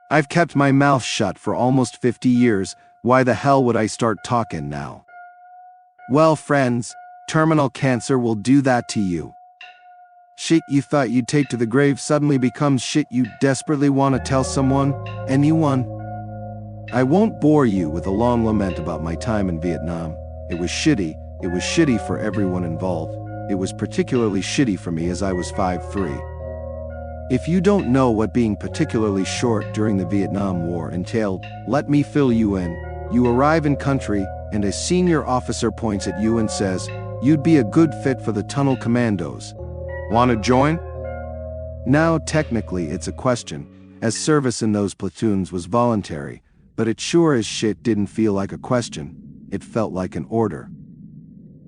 I've kept my mouth shut for almost 50 years, why the hell would I start talking now? Well, friends, terminal cancer will do that to you. Shit you thought you'd take to the grave suddenly becomes shit you desperately want to tell someone, anyone. I won't bore you with a long lament about my time in Vietnam. It was shitty. It was shitty for everyone involved. It was particularly shitty for me as I was 5'3". If you don't know what being particularly short during the Vietnam War entailed, let me fill you in. You arrive in country, and a senior officer points at you and says, "You'd be a good fit for the tunnel commandos. Want to join?" Now, technically, it's a question, as service in those platoons was voluntary, but it sure as shit didn't feel like a question. It felt like an order.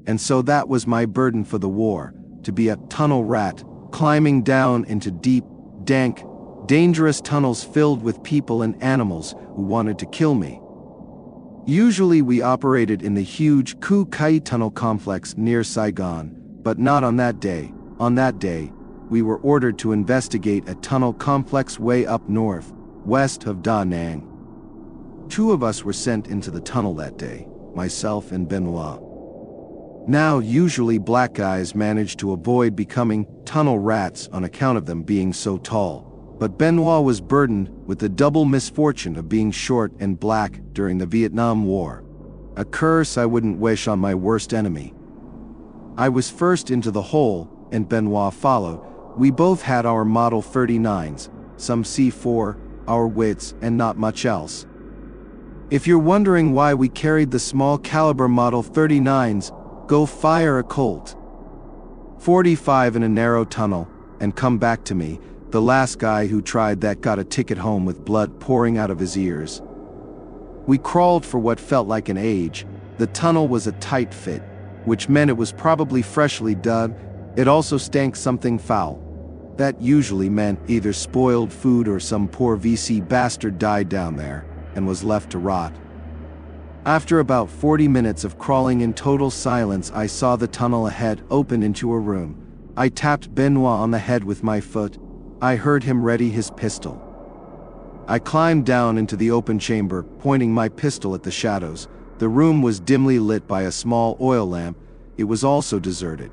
And so that was my burden for the war, to be a tunnel rat, climbing down into deep, dank, dangerous tunnels filled with people and animals who wanted to kill me. Usually we operated in the huge Cu Cai tunnel complex near Saigon, but not on that day. On that day, we were ordered to investigate a tunnel complex way up north, west of Da Nang. 2 of us were sent into the tunnel that day, myself and Benoit. Now, usually black guys manage to avoid becoming tunnel rats on account of them being so tall, but Benoit was burdened with the double misfortune of being short and black during the Vietnam War. A curse I wouldn't wish on my worst enemy. I was first into the hole, and Benoit followed. We both had our Model 39s, some C4, our wits, and not much else. If you're wondering why we carried the small caliber Model 39s, go fire a Colt 45 in a narrow tunnel, and come back to me. The last guy who tried that got a ticket home with blood pouring out of his ears. We crawled for what felt like an age. The tunnel was a tight fit, which meant it was probably freshly dug. It also stank something foul. That usually meant either spoiled food or some poor VC bastard died down there and was left to rot. After about 40 minutes of crawling in total silence, I saw the tunnel ahead open into a room. I tapped Benoit on the head with my foot. I heard him ready his pistol. I climbed down into the open chamber, pointing my pistol at the shadows. The room was dimly lit by a small oil lamp. It was also deserted.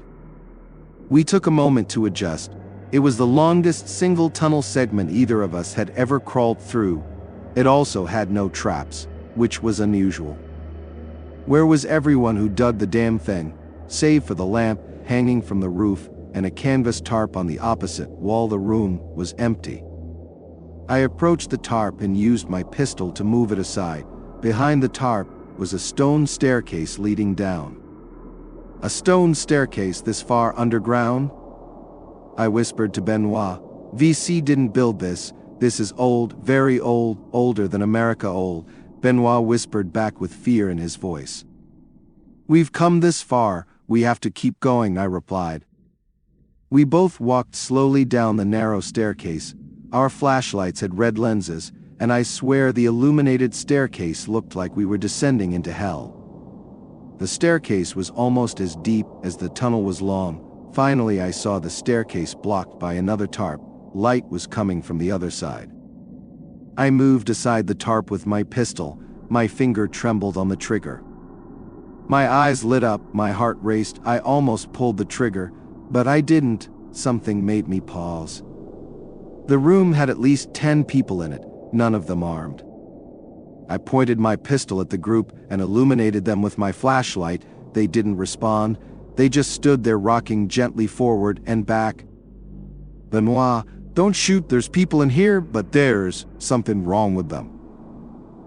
We took a moment to adjust. It was the longest single tunnel segment either of us had ever crawled through. It also had no traps, which was unusual. Where was everyone who dug the damn thing, save for the lamp hanging from the roof and a canvas tarp on the opposite wall? The room was empty. I approached the tarp and used my pistol to move it aside. Behind the tarp was a stone staircase leading down. A stone staircase this far underground? I whispered to Benoit. VC didn't build this. This is old, very old, older than America old. Benoit whispered back with fear in his voice. We've come this far, we have to keep going, I replied. We both walked slowly down the narrow staircase. Our flashlights had red lenses, and I swear the illuminated staircase looked like we were descending into hell. The staircase was almost as deep as the tunnel was long. Finally, I saw the staircase blocked by another tarp. Light was coming from the other side. I moved aside the tarp with my pistol. My finger trembled on the trigger. My eyes lit up, my heart raced. I almost pulled the trigger, but I didn't. Something made me pause. The room had at least 10 people in it, none of them armed. I pointed my pistol at the group and illuminated them with my flashlight. They didn't respond. They just stood there rocking gently forward and back. Benoit, don't shoot, there's people in here, but there's something wrong with them.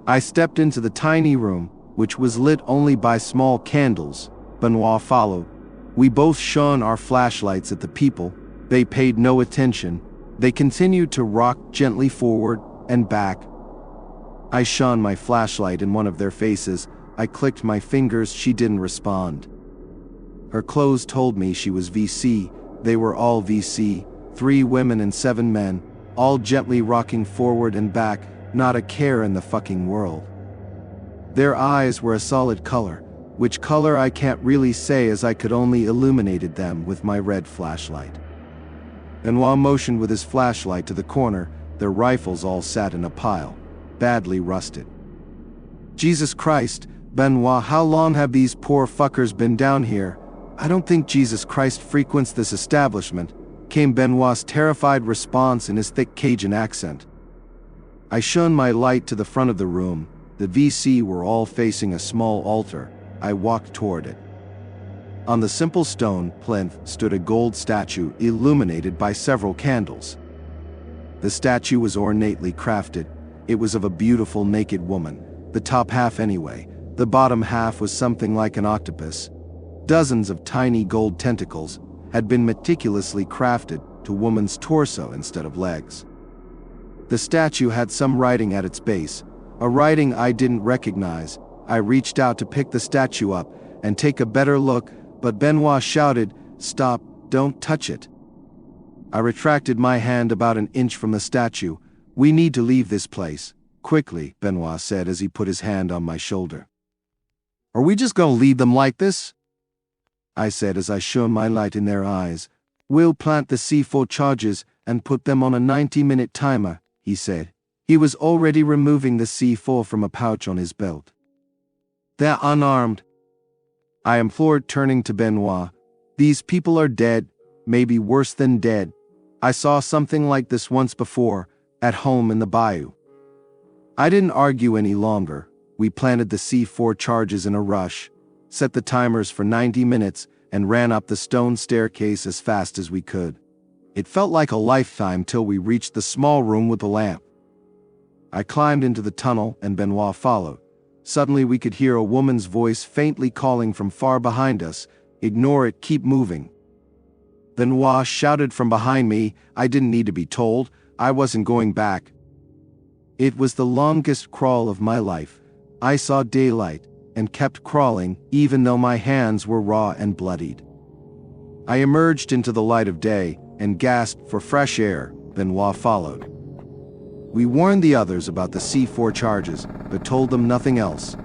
I stepped into the tiny room, which was lit only by small candles. Benoit followed. We both shone our flashlights at the people. They paid no attention. They continued to rock gently forward and back. I shone my flashlight in one of their faces. I clicked my fingers. She didn't respond. Her clothes told me she was VC. They were all VC. 3 women and 7 men, all gently rocking forward and back, not a care in the fucking world. Their eyes were a solid color, which color I can't really say as I could only illuminated them with my red flashlight. Benoit motioned with his flashlight to the corner. Their rifles all sat in a pile, badly rusted. Jesus Christ, Benoit, how long have these poor fuckers been down here? I don't think Jesus Christ frequents this establishment, came Benoit's terrified response in his thick Cajun accent. I shone my light to the front of the room. The VC were all facing a small altar. I walked toward it. On the simple stone plinth stood a gold statue illuminated by several candles. The statue was ornately crafted. It was of a beautiful naked woman, the top half anyway. The bottom half was something like an octopus. Dozens of tiny gold tentacles had been meticulously crafted to woman's torso instead of legs. The statue had some writing at its base, a writing I didn't recognize. I reached out to pick the statue up and take a better look, but Benoit shouted, "Stop, don't touch it." I retracted my hand about an inch from the statue. "We need to leave this place, quickly," Benoit said as he put his hand on my shoulder. "Are we just gonna leave them like this?" I said as I shone my light in their eyes. "We'll plant the C4 charges and put them on a 90-minute timer," he said. He was already removing the C4 from a pouch on his belt. "They're unarmed," I implored, turning to Benoit. "These people are dead, maybe worse than dead. I saw something like this once before, at home in the bayou." I didn't argue any longer. We planted the C4 charges in a rush, set the timers for 90 minutes, and ran up the stone staircase as fast as we could. It felt like a lifetime till we reached the small room with the lamp. I climbed into the tunnel and Benoit followed. Suddenly we could hear a woman's voice faintly calling from far behind us, "Ignore it, keep moving." Benoit shouted from behind me. I didn't need to be told. I wasn't going back. It was the longest crawl of my life. I saw daylight and kept crawling, even though my hands were raw and bloodied. I emerged into the light of day and gasped for fresh air. Benoit followed. We warned the others about the C4 charges, but told them nothing else.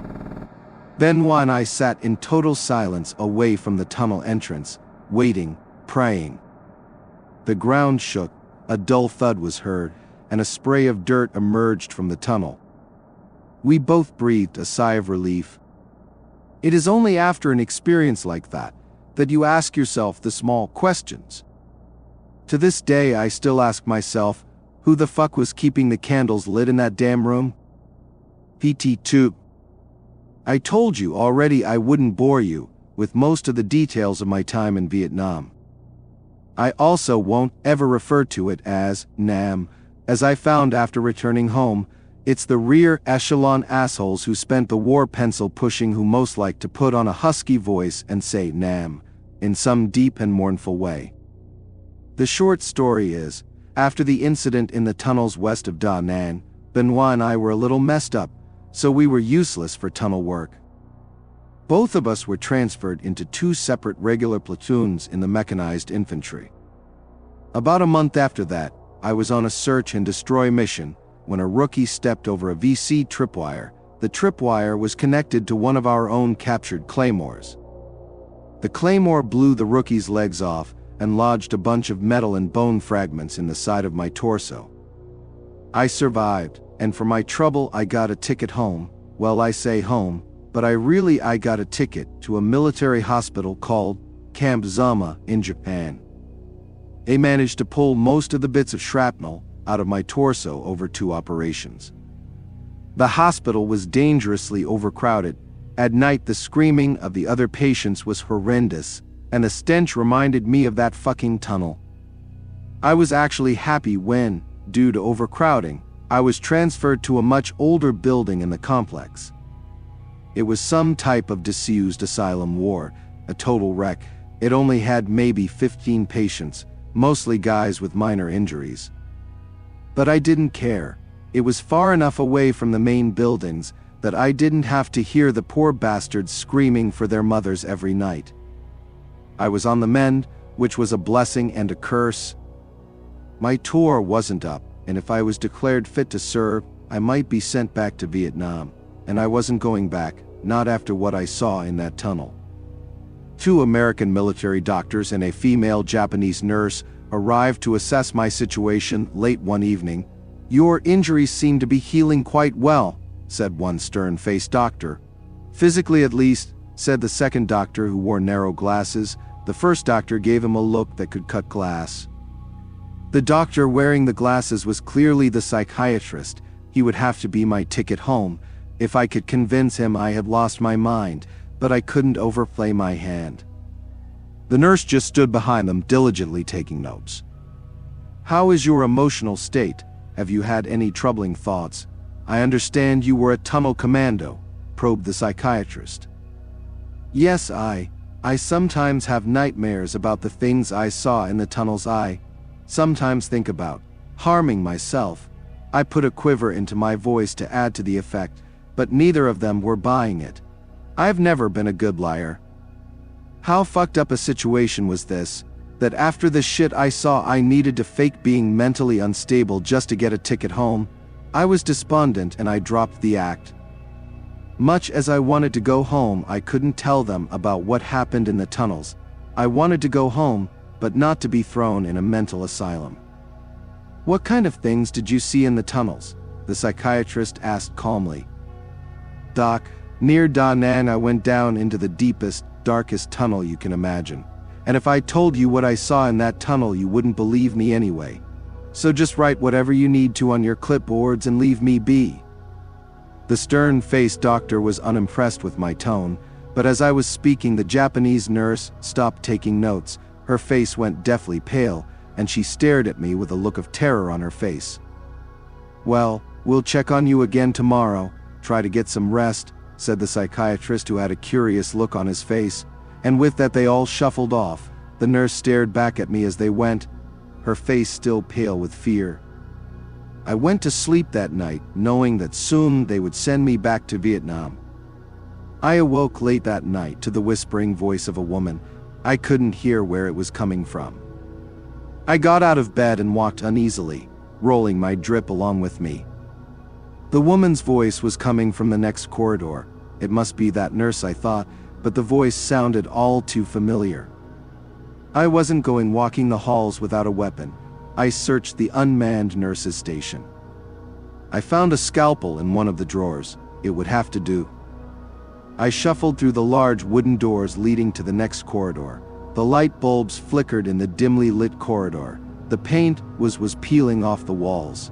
Benoit and I sat in total silence away from the tunnel entrance, waiting, praying. The ground shook, a dull thud was heard, and a spray of dirt emerged from the tunnel. We both breathed a sigh of relief. It is only after an experience like that you ask yourself the small questions. To this day I still ask myself, who the fuck was keeping the candles lit in that damn room? PT2. I told you already I wouldn't bore you with most of the details of my time in Vietnam. I also won't ever refer to it as Nam, as I found after returning home. It's the rear echelon assholes who spent the war pencil pushing who most like to put on a husky voice and say Nam, in some deep and mournful way. The short story is, after the incident in the tunnels west of Da Nang, Benoit and I were a little messed up, so we were useless for tunnel work. Both of us were transferred into 2 separate regular platoons in the mechanized infantry. About a month after that, I was on a search and destroy mission, when a rookie stepped over a VC tripwire. The tripwire was connected to one of our own captured claymores. The claymore blew the rookie's legs off and lodged a bunch of metal and bone fragments in the side of my torso. I survived, and for my trouble I got a ticket home. Well, I say home, but I got a ticket to a military hospital called Camp Zama in Japan. They managed to pull most of the bits of shrapnel out of my torso over 2 operations. The hospital was dangerously overcrowded. At night the screaming of the other patients was horrendous, and the stench reminded me of that fucking tunnel. I was actually happy when, due to overcrowding, I was transferred to a much older building in the complex. It was some type of disused asylum ward, a total wreck. It only had maybe 15 patients, mostly guys with minor injuries. But I didn't care. It was far enough away from the main buildings that I didn't have to hear the poor bastards screaming for their mothers every night. I was on the mend, which was a blessing and a curse. My tour wasn't up, and if I was declared fit to serve, I might be sent back to Vietnam, and I wasn't going back, not after what I saw in that tunnel. 2 American military doctors and a female Japanese nurse arrived to assess my situation late one evening. Your injuries seem to be healing quite well, said one stern-faced doctor. Physically at least, said the second doctor who wore narrow glasses. The first doctor gave him a look that could cut glass. The doctor wearing the glasses was clearly the psychiatrist. He would have to be my ticket home. If I could convince him I had lost my mind, but I couldn't overplay my hand. The nurse just stood behind them, diligently taking notes. How is your emotional state? Have you had any troubling thoughts? I understand you were a tunnel commando, probed the psychiatrist. Yes, I sometimes have nightmares about the things I saw in the tunnels. I sometimes think about harming myself. I put a quiver into my voice to add to the effect, but neither of them were buying it. I've never been a good liar. How fucked up a situation was this, that after the shit I saw I needed to fake being mentally unstable just to get a ticket home? I was despondent and I dropped the act. Much as I wanted to go home, I couldn't tell them about what happened in the tunnels. I wanted to go home, but not to be thrown in a mental asylum. What kind of things did you see in the tunnels? The psychiatrist asked calmly. Doc, near Da Nang I went down into the deepest, darkest tunnel you can imagine. And if I told you what I saw in that tunnel, you wouldn't believe me anyway. So just write whatever you need to on your clipboards and leave me be. The stern-faced doctor was unimpressed with my tone, but as I was speaking, the Japanese nurse stopped taking notes. Her face went deathly pale, and she stared at me with a look of terror on her face. Well, we'll check on you again tomorrow. Try to get some rest, said the psychiatrist, who had a curious look on his face, and with that they all shuffled off. The nurse stared back at me as they went, her face still pale with fear. I went to sleep that night, knowing that soon they would send me back to Vietnam. I awoke late that night to the whispering voice of a woman. I couldn't hear where it was coming from. I got out of bed and walked uneasily, rolling my drip along with me. The woman's voice was coming from the next corridor. It must be that nurse, I thought, but the voice sounded all too familiar. I wasn't going walking the halls without a weapon. I searched the unmanned nurse's station. I found a scalpel in one of the drawers. It would have to do. I shuffled through the large wooden doors leading to the next corridor. The light bulbs flickered in the dimly lit corridor. The paint was peeling off the walls.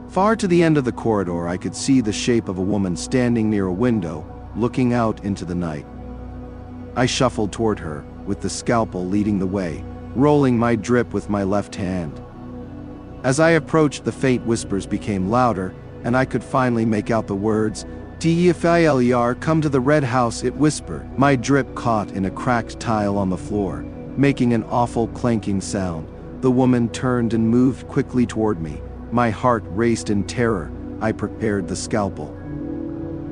Far to the end of the corridor, I could see the shape of a woman standing near a window, looking out into the night. I shuffled toward her, with the scalpel leading the way, rolling my drip with my left hand. As I approached, the faint whispers became louder, and I could finally make out the words, "T-E-F-I-L-E-R, come to the red house," it whispered. My drip caught in a cracked tile on the floor, making an awful clanking sound. The woman turned and moved quickly toward me. My heart raced in terror. I prepared the scalpel.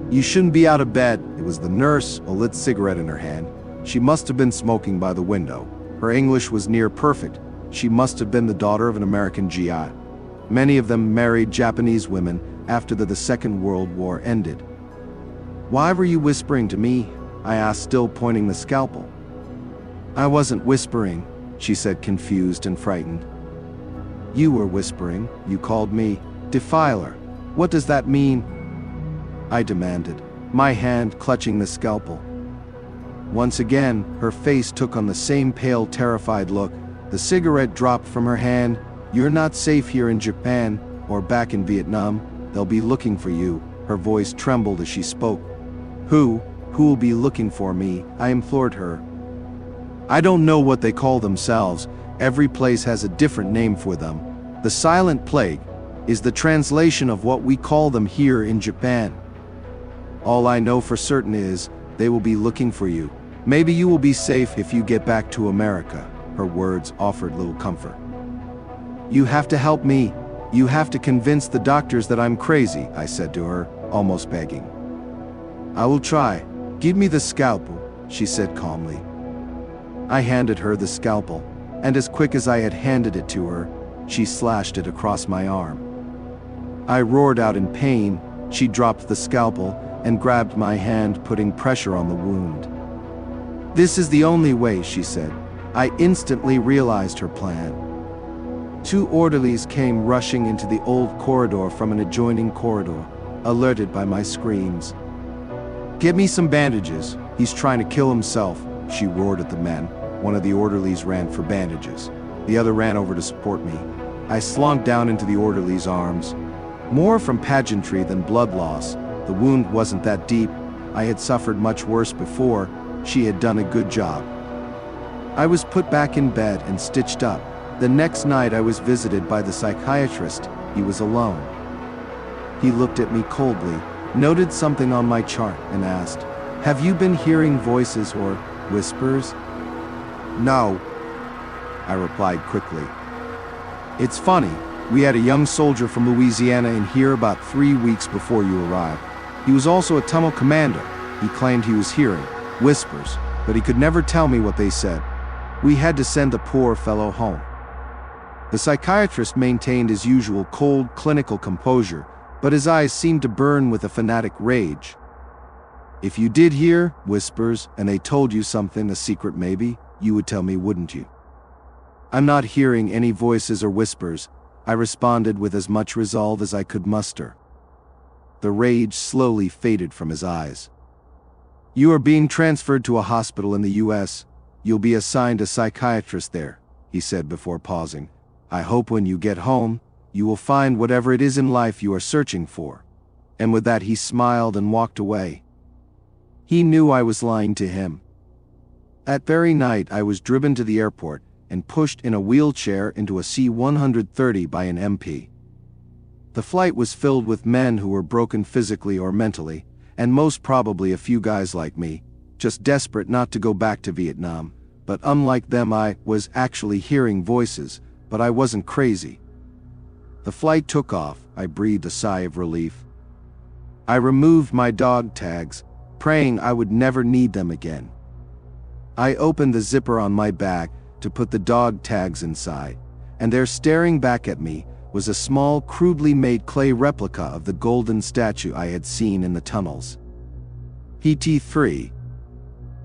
"You shouldn't be out of bed." It was the nurse, a lit cigarette in her hand. She must have been smoking by the window. Her English was near perfect. She must have been the daughter of an American GI. Many of them married Japanese women after the Second World War ended. "Why were you whispering to me?" I asked, still pointing the scalpel. "I wasn't whispering," she said, confused and frightened. "You were whispering. You called me defiler. What does that mean?" I demanded, my hand clutching the scalpel. Once again, her face took on the same pale, terrified look. The cigarette dropped from her hand. "You're not safe here in Japan, or back in Vietnam. They'll be looking for you." Her voice trembled as she spoke. Who will be looking for me?" I implored her. "I don't know what they call themselves. Every place has a different name for them. The Silent Plague is the translation of what we call them here in Japan. All I know for certain is they will be looking for you. Maybe you will be safe if you get back to America." Her words offered little comfort. "You have to help me. You have to convince the doctors that I'm crazy," I said to her, almost begging. "I will try. Give me the scalpel," she said calmly. I handed her the scalpel, and as quick as I had handed it to her, she slashed it across my arm. I roared out in pain. She dropped the scalpel and grabbed my hand, putting pressure on the wound. "This is the only way," she said. I instantly realized her plan. 2 orderlies came rushing into the old corridor from an adjoining corridor, alerted by my screams. "Get me some bandages. He's trying to kill himself," she roared at the men. One of the orderlies ran for bandages. The other ran over to support me. I slunk down into the orderly's arms. More from pageantry than blood loss. The wound wasn't that deep. I had suffered much worse before. She had done a good job. I was put back in bed and stitched up. The next night I was visited by the psychiatrist. He was alone. He looked at me coldly, noted something on my chart, and asked, "Have you been hearing voices or whispers?" "No," I replied quickly. "It's funny, we had a young soldier from Louisiana in here about 3 weeks before you arrived. He was also a tunnel commander. He claimed he was hearing whispers, but he could never tell me what they said. We had to send the poor fellow home." The psychiatrist maintained his usual cold, clinical composure, but his eyes seemed to burn with a fanatic rage. "If you did hear whispers and they told you something, a secret maybe, you would tell me, wouldn't you?" "I'm not hearing any voices or whispers," I responded with as much resolve as I could muster. The rage slowly faded from his eyes. "You are being transferred to a hospital in the U.S. You'll be assigned a psychiatrist there," he said before pausing. "I hope when you get home, you will find whatever it is in life you are searching for." And with that he smiled and walked away. He knew I was lying to him. That very night I was driven to the airport and pushed in a wheelchair into a C-130 by an MP. The flight was filled with men who were broken physically or mentally, and most probably a few guys like me, just desperate not to go back to Vietnam. But unlike them, I was actually hearing voices, but I wasn't crazy. The flight took off. I breathed a sigh of relief. I removed my dog tags, praying I would never need them again. I opened the zipper on my bag to put the dog tags inside, and there, staring back at me, was a small, crudely made clay replica of the golden statue I had seen in the tunnels. PT3.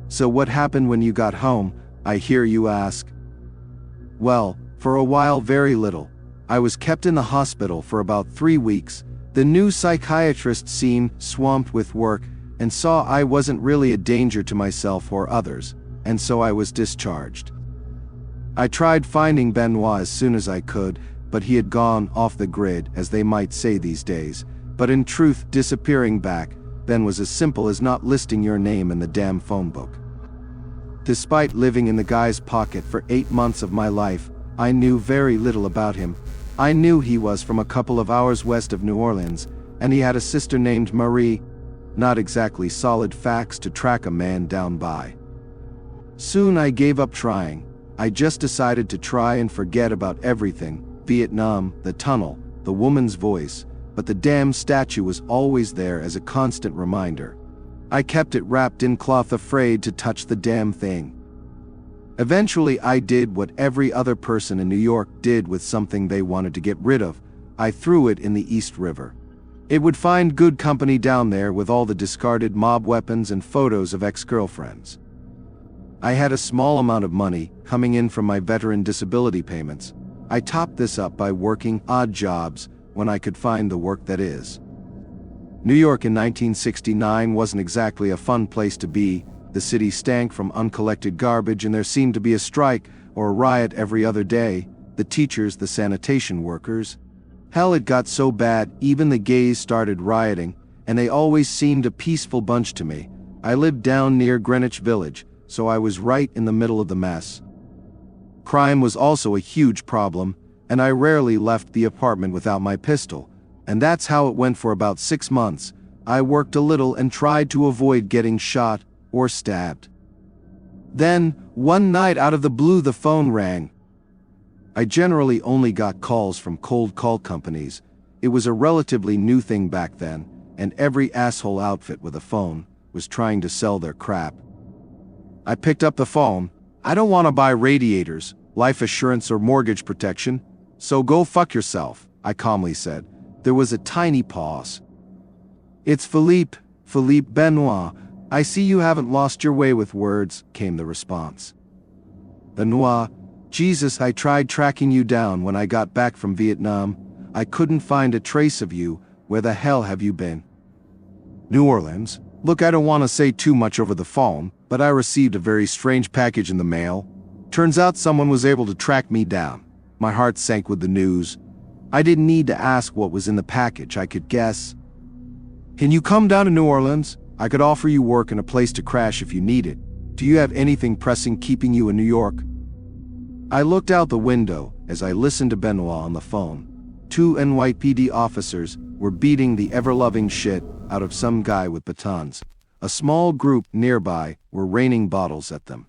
"So what happened when you got home?" I hear you ask. Well, for a while, very little. I was kept in the hospital for about 3 weeks. The new psychiatrist seemed swamped with work and saw I wasn't really a danger to myself or others, and so I was discharged. I tried finding Benoit as soon as I could, but he had gone off the grid, as they might say these days. But in truth, disappearing back then was as simple as not listing your name in the damn phone book. Despite living in the guy's pocket for 8 months of my life, I knew very little about him. I knew he was from a couple of hours west of New Orleans, and he had a sister named Marie. Not exactly solid facts to track a man down by. Soon I gave up trying. I just decided to try and forget about everything: Vietnam, the tunnel, the woman's voice, but the damn statue was always there as a constant reminder. I kept it wrapped in cloth, afraid to touch the damn thing. Eventually I did what every other person in New York did with something they wanted to get rid of. I threw it in the East River. It would find good company down there with all the discarded mob weapons and photos of ex-girlfriends. I had a small amount of money coming in from my veteran disability payments. I topped this up by working odd jobs when I could find the work, that is. New York in 1969 wasn't exactly a fun place to be. The city stank from uncollected garbage, and there seemed to be a strike or a riot every other day. The teachers, the sanitation workers. Hell, it got so bad even the gays started rioting, and they always seemed a peaceful bunch to me. I lived down near Greenwich Village, so I was right in the middle of the mess. Crime was also a huge problem, and I rarely left the apartment without my pistol, and that's how it went for about 6 months. I worked a little and tried to avoid getting shot or stabbed. Then, one night out of the blue, the phone rang. I generally only got calls from cold call companies. It was a relatively new thing back then, and every asshole outfit with a phone was trying to sell their crap. I picked up the phone. "I don't want to buy radiators, life assurance, or mortgage protection, so go fuck yourself," I calmly said. There was a tiny pause. "It's Philippe Benoit. I see you haven't lost your way with words," came the response. "Benoit, Jesus, I tried tracking you down when I got back from Vietnam. I couldn't find a trace of you. Where the hell have you been? New Orleans. Look, I don't want to say too much over the phone, but I received a very strange package in the mail. Turns out someone was able to track me down. My heart sank with the news. I didn't need to ask what was in the package, I could guess. Can you come down to New Orleans? I could offer you work and a place to crash if you need it. Do you have anything pressing keeping you in New York? I looked out the window as I listened to Benoit on the phone. 2 NYPD officers were beating the ever-loving shit out of some guy with batons. A small group nearby were raining bottles at them.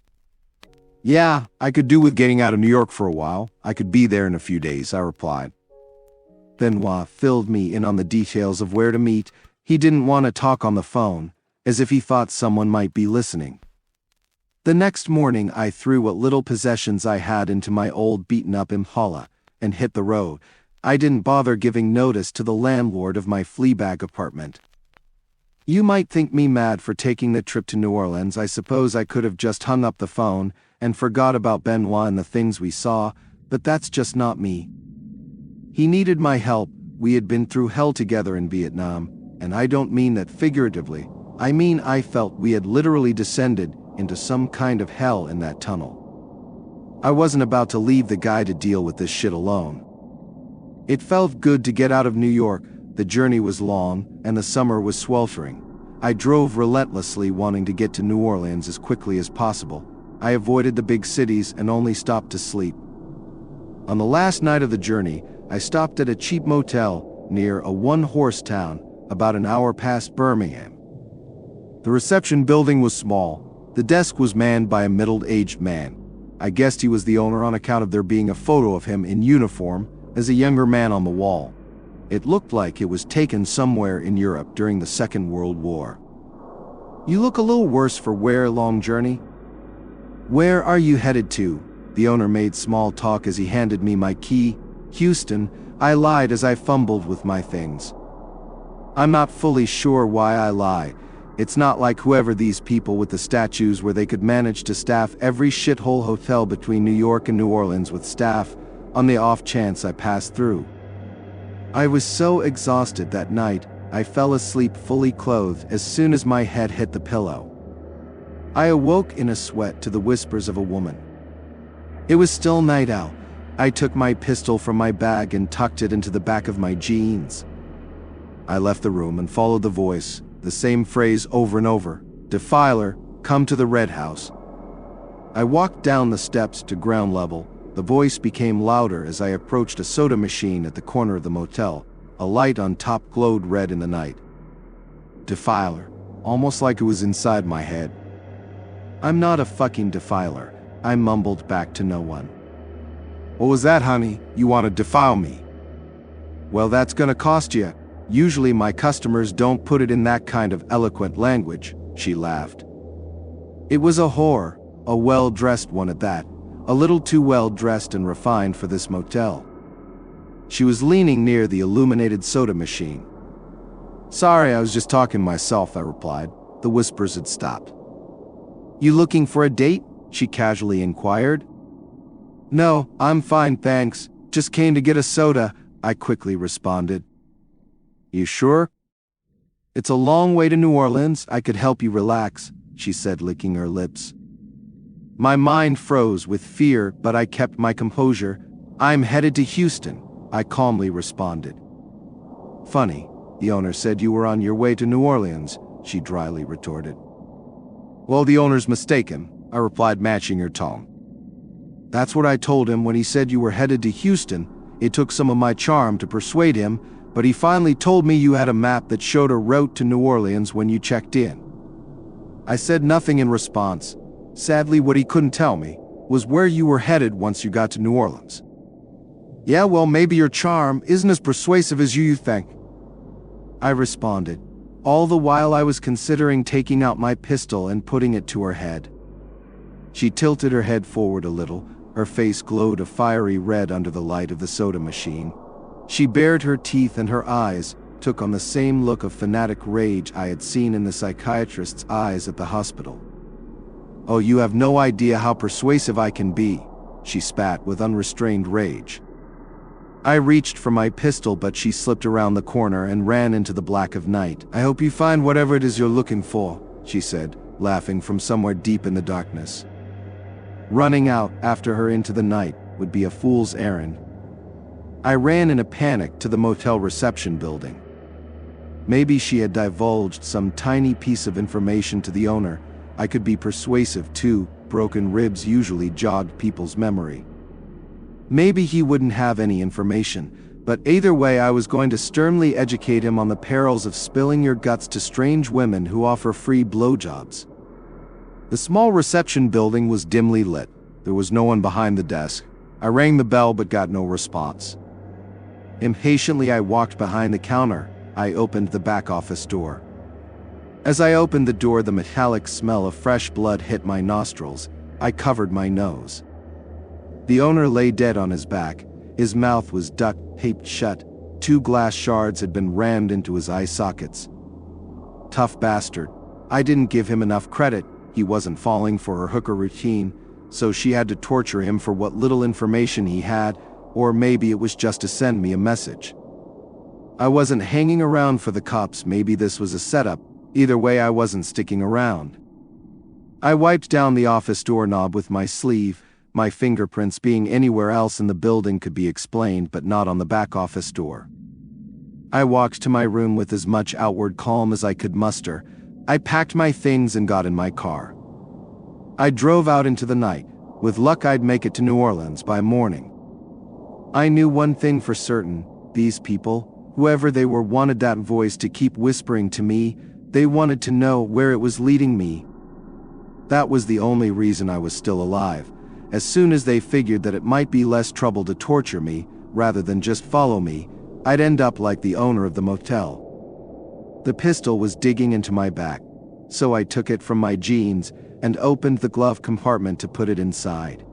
Yeah, I could do with getting out of New York for a while. I could be there in a few days, I replied. Benoit filled me in on the details of where to meet. He didn't want to talk on the phone, as if he thought someone might be listening. The next morning I threw what little possessions I had into my old beaten-up Impala and hit the road. I didn't bother giving notice to the landlord of my Fleabag apartment. You might think me mad for taking the trip to New Orleans. I suppose I could have just hung up the phone and forgot about Benoit and the things we saw, but that's just not me. He needed my help. We had been through hell together in Vietnam, and I don't mean that figuratively. I mean I felt we had literally descended into some kind of hell in that tunnel. I wasn't about to leave the guy to deal with this shit alone. It felt good to get out of New York. The journey was long, and the summer was sweltering. I drove relentlessly, wanting to get to New Orleans as quickly as possible. I avoided the big cities and only stopped to sleep. On the last night of the journey, I stopped at a cheap motel near a one-horse town, about an hour past Birmingham. The reception building was small. The desk was manned by a middle-aged man. I guessed he was the owner on account of there being a photo of him in uniform as a younger man on the wall. It looked like it was taken somewhere in Europe during the Second World War. You look a little worse for wear, long journey. Where are you headed to? The owner made small talk as he handed me my key. Houston, I lied as I fumbled with my things. I'm not fully sure why I lie. It's not like whoever these people with the statues where they could manage to staff every shithole hotel between New York and New Orleans with staff on the off chance I passed through. I was so exhausted that night, I fell asleep fully clothed as soon as my head hit the pillow. I awoke in a sweat to the whispers of a woman. It was still night out. I took my pistol from my bag and tucked it into the back of my jeans. I left the room and followed the voice, the same phrase over and over. Defiler, come to the Red House. I walked down the steps to ground level. The voice became louder as I approached a soda machine at the corner of the motel. A light on top glowed red in the night. Defiler, almost like it was inside my head. I'm not a fucking defiler, I mumbled back to no one. What was that, honey? You want to defile me? Well, that's gonna cost you. Usually my customers don't put it in that kind of eloquent language, she laughed. It was a whore, a well-dressed one at that, a little too well-dressed and refined for this motel. She was leaning near the illuminated soda machine. Sorry, I was just talking to myself, I replied. The whispers had stopped. You looking for a date? She casually inquired. No, I'm fine, thanks. Just came to get a soda, I quickly responded. You sure? It's a long way to New Orleans. I could help you relax, she said, licking her lips. My mind froze with fear, but I kept my composure. I'm headed to Houston, I calmly responded. Funny, the owner said you were on your way to New Orleans, she dryly retorted. Well, the owner's mistaken, I replied, matching her tone. That's what I told him when he said you were headed to Houston. It took some of my charm to persuade him, but he finally told me you had a map that showed a route to New Orleans when you checked in. I said nothing in response. Sadly, what he couldn't tell me was where you were headed once you got to New Orleans. Yeah, well, maybe your charm isn't as persuasive as you think, I responded, all the while I was considering taking out my pistol and putting it to her head. She tilted her head forward a little. Her face glowed a fiery red under the light of the soda machine. She bared her teeth and her eyes took on the same look of fanatic rage I had seen in the psychiatrist's eyes at the hospital. Oh, you have no idea how persuasive I can be. she spat with unrestrained rage. I reached for my pistol, but she slipped around the corner and ran into the black of night. I hope you find whatever it is you're looking for, she said, laughing from somewhere deep in the darkness. Running out after her into the night would be a fool's errand. I ran in a panic to the motel reception building. Maybe she had divulged some tiny piece of information to the owner. I could be persuasive too. Broken ribs usually jogged people's memory. Maybe he wouldn't have any information, but either way I was going to sternly educate him on the perils of spilling your guts to strange women who offer free blowjobs. The small reception building was dimly lit. There was no one behind the desk. I rang the bell but got no response. Impatiently I walked behind the counter. I opened the back office door. As I opened the door, the metallic smell of fresh blood hit my nostrils. I covered my nose. The owner lay dead on his back. His mouth was duct-taped shut. 2 glass shards had been rammed into his eye sockets. Tough bastard. I didn't give him enough credit. He wasn't falling for her hooker routine, so she had to torture him for what little information he had, or maybe it was just to send me a message. I wasn't hanging around for the cops. Maybe this was a setup. Either way, I wasn't sticking around. I wiped down the office doorknob with my sleeve. My fingerprints being anywhere else in the building could be explained, but not on the back office door. I walked to my room with as much outward calm as I could muster. I packed my things and got in my car. I drove out into the night. With luck, I'd make it to New Orleans by morning. I knew one thing for certain. These people, whoever they were, wanted that voice to keep whispering to me. They wanted to know where it was leading me. That was the only reason I was still alive. As soon as they figured that it might be less trouble to torture me, rather than just follow me, I'd end up like the owner of the motel. The pistol was digging into my back, so I took it from my jeans and opened the glove compartment to put it inside.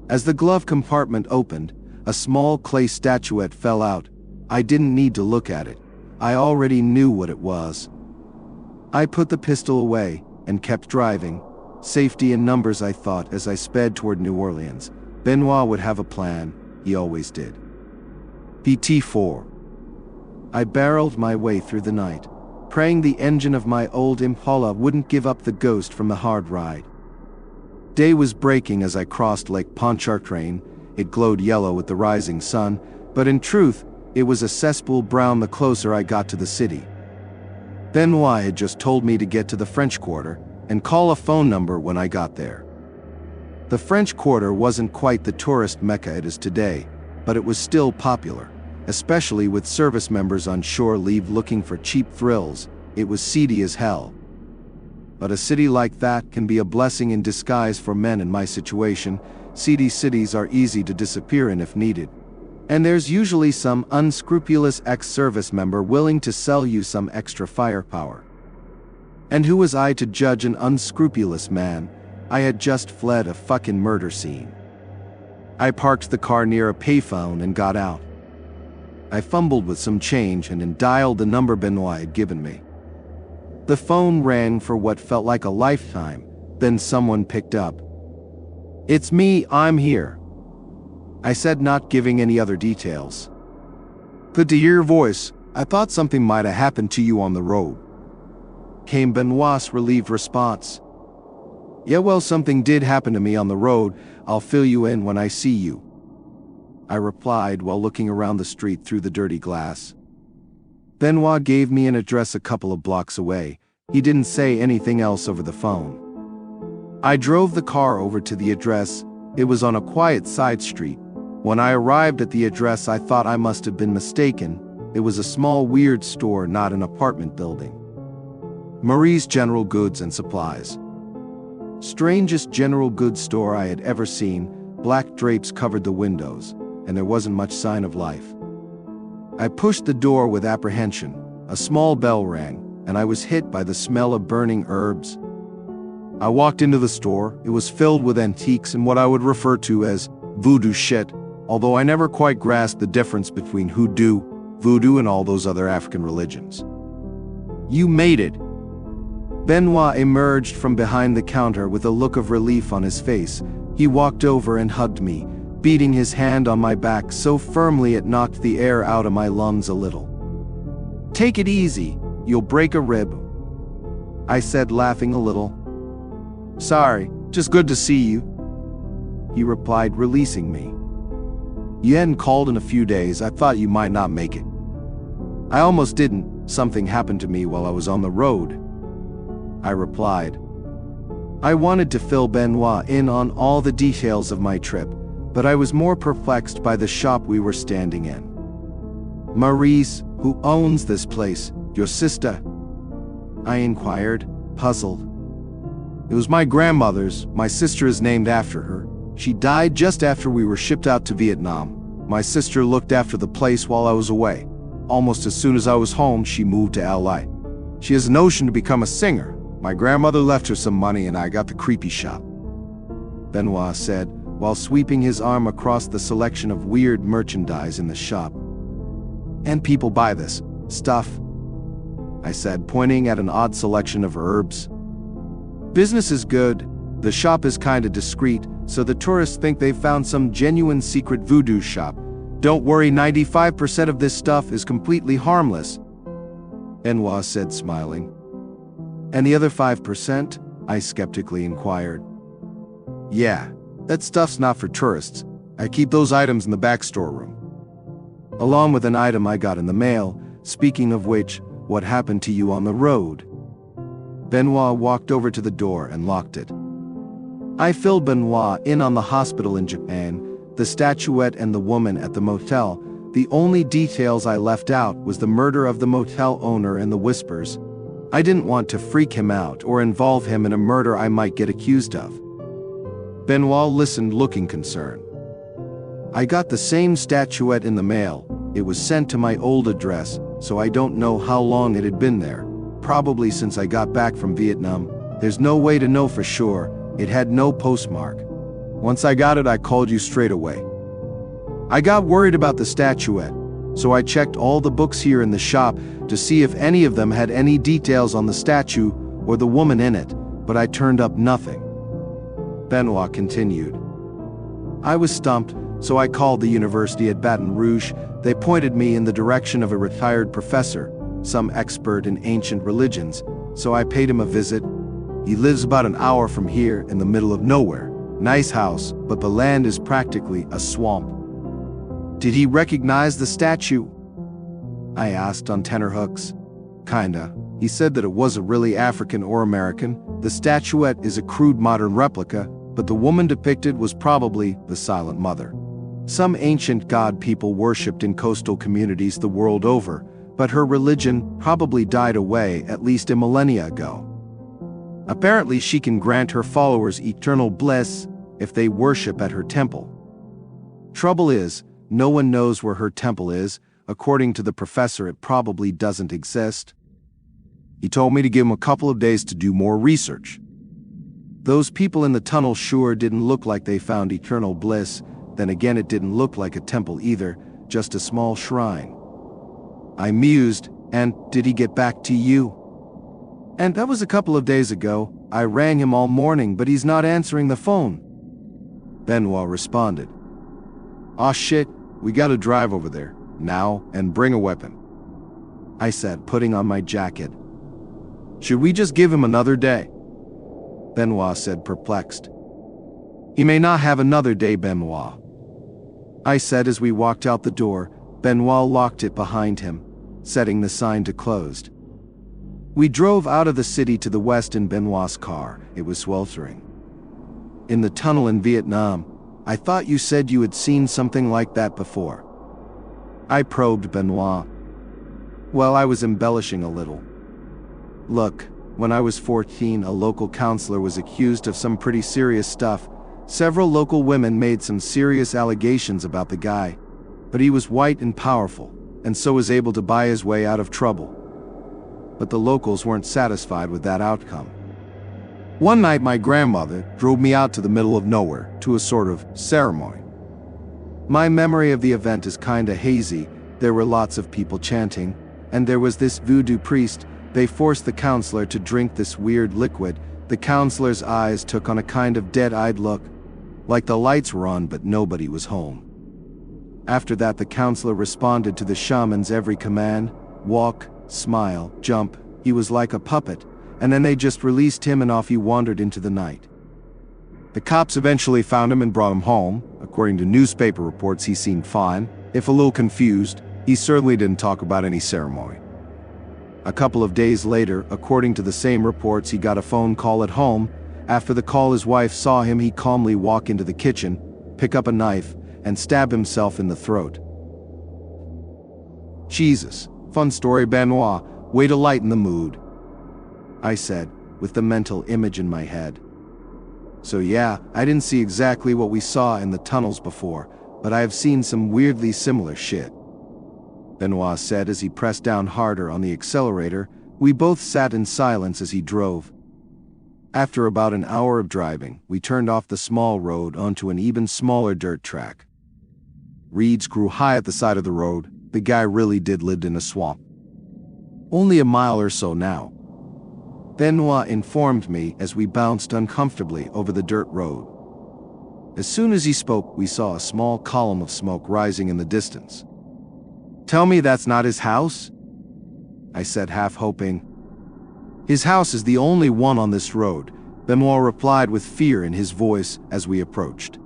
As the glove compartment opened, a small clay statuette fell out. I didn't need to look at it. I already knew what it was. I put the pistol away and kept driving. Safety in numbers, I thought, as I sped toward New Orleans. Benoit would have a plan. He always did. PT4. I barreled my way through the night, praying the engine of my old Impala wouldn't give up the ghost from the hard ride. Day was breaking as I crossed Lake Pontchartrain. It glowed yellow with the rising sun, but in truth, it was a cesspool brown the closer I got to the city. Benoit had just told me to get to the French Quarter and call a phone number when I got there. The French Quarter wasn't quite the tourist mecca it is today, but it was still popular, especially with service members on shore leave looking for cheap thrills. It was seedy as hell. But a city like that can be a blessing in disguise for men in my situation. Seedy cities are easy to disappear in if needed. And there's usually some unscrupulous ex-service member willing to sell you some extra firepower. And who was I to judge an unscrupulous man? I had just fled a fucking murder scene. I parked the car near a payphone and got out. I fumbled with some change and dialed the number Benoit had given me. The phone rang for what felt like a lifetime, then someone picked up. "It's me, I'm here," I said, not giving any other details. "Good to hear your voice. I thought something might have happened to you on the road," came Benoit's relieved response. "Yeah, well, something did happen to me on the road. I'll fill you in when I see you," I replied while looking around the street through the dirty glass. Benoit gave me an address a couple of blocks away. He didn't say anything else over the phone. I drove the car over to the address. It was on a quiet side street. When I arrived at the address, I thought I must have been mistaken. It was a small, weird store, not an apartment building. Marie's General Goods and Supplies. Strangest general goods store I had ever seen. Black drapes covered the windows, and there wasn't much sign of life. I pushed the door with apprehension. A small bell rang, and I was hit by the smell of burning herbs. I walked into the store. It was filled with antiques and what I would refer to as voodoo shit, although I never quite grasped the difference between hoodoo, voodoo, and all those other African religions. "You made it." Benoit emerged from behind the counter with a look of relief on his face. He walked over and hugged me, beating his hand on my back so firmly it knocked the air out of my lungs a little. "Take it easy, you'll break a rib," I said, laughing a little. "Sorry, just good to see you," he replied, releasing me. "You hadn't called in a few days, I thought you might not make it." "I almost didn't, something happened to me while I was on the road," I replied. I wanted to fill Benoit in on all the details of my trip, but I was more perplexed by the shop we were standing in. "Maurice, who owns this place, your sister?" I inquired, puzzled. "It was my grandmother's. My sister is named after her. She died just after we were shipped out to Vietnam. My sister looked after the place while I was away. Almost as soon as I was home, she moved to LA. She has a notion to become a singer. My grandmother left her some money and I got the creepy shop," Benoit said, while sweeping his arm across the selection of weird merchandise in the shop. "And people buy this stuff," I said, pointing at an odd selection of herbs. "Business is good. The shop is kinda discreet, so the tourists think they've found some genuine secret voodoo shop. Don't worry, 95% of this stuff is completely harmless," Benoit said, smiling. "And the other 5%? I skeptically inquired. "Yeah, that stuff's not for tourists. I keep those items in the back storeroom, along with an item I got in the mail. Speaking of which, what happened to you on the road?" Benoit walked over to the door and locked it. I filled Benoit in on the hospital in Japan, the statuette and the woman at the motel. The only details I left out was the murder of the motel owner and the whispers. I didn't want to freak him out or involve him in a murder I might get accused of. Benoit listened, looking concerned. "I got the same statuette in the mail. It was sent to my old address, so I don't know how long it had been there. Probably since I got back from Vietnam. There's no way to know for sure. It had no postmark. Once I got it, I called you straight away. I got worried about the statuette, so I checked all the books here in the shop to see if any of them had any details on the statue or the woman in it, but I turned up nothing," Benoit continued. I was stumped, so I called the university at Baton Rouge. They pointed me in the direction of a retired professor, some expert in ancient religions, so I paid him a visit. He lives about an hour from here in the middle of nowhere. Nice house, but the land is practically a swamp. "Did he recognize the statue?" I asked on tenterhooks. "Kinda. He said that it wasn't really African or American. The statuette is a crude modern replica, but the woman depicted was probably the Silent Mother. Some ancient god people worshipped in coastal communities the world over, but her religion probably died away at least a millennia ago. Apparently she can grant her followers eternal bliss if they worship at her temple. Trouble is, no one knows where her temple is. According to the professor, it probably doesn't exist. He told me to give him a couple of days to do more research. Those people in the tunnel sure didn't look like they found eternal bliss. Then again, it didn't look like a temple either, just a small shrine." I mused. "And did he get back to you?" "And that was a couple of days ago. I rang him all morning, but he's not answering the phone," Benoit responded. "Aw shit, we gotta drive over there, now, and bring a weapon," I said, putting on my jacket. "Should we just give him another day?" Benoit said, perplexed. "He may not have another day, Benoit," I said as we walked out the door. Benoit locked it behind him, setting the sign to closed. We drove out of the city to the west in Benoit's car. It was sweltering. "In the tunnel in Vietnam, I thought you said you had seen something like that before." I probed Benoit. Well, I was embellishing a little. "Look, when I was 14, a local counselor was accused of some pretty serious stuff. Several local women made some serious allegations about the guy, but he was white and powerful, and so was able to buy his way out of trouble. But the locals weren't satisfied with that outcome. One night my grandmother drove me out to the middle of nowhere to a sort of ceremony. My memory of the event is kinda hazy. There were lots of people chanting, and there was this voodoo priest. They forced the counselor to drink this weird liquid. The counselor's eyes took on a kind of dead-eyed look. like the lights were on but nobody was home. After that, the counselor responded to the shaman's every command: walk, smile, jump. He was like a puppet, and then they just released him and off he wandered into the night. The cops eventually found him and brought him home. According to newspaper reports, he seemed fine. If a little confused, he certainly didn't talk about any ceremony. A couple of days later, according to the same reports, he got a phone call at home. After the call, his wife saw him. He calmly walk into the kitchen, pick up a knife, and stab himself in the throat. Jesus, fun story, Benoit. Way to lighten the mood, I said, with the mental image in my head. So yeah, I didn't see exactly what we saw in the tunnels before, but I have seen some weirdly similar shit, Benoit said as he pressed down harder on the accelerator. We both sat in silence as he drove. After about an hour of driving, we turned off the small road onto an even smaller dirt track. Reeds grew high at the side of the road. The guy really did live in a swamp. Only a mile or so now, Benoit informed me as we bounced uncomfortably over the dirt road. As soon as he spoke, we saw a small column of smoke rising in the distance. Tell me that's not his house? I said, half hoping. His house is the only one on this road, Benoit replied with fear in his voice as we approached.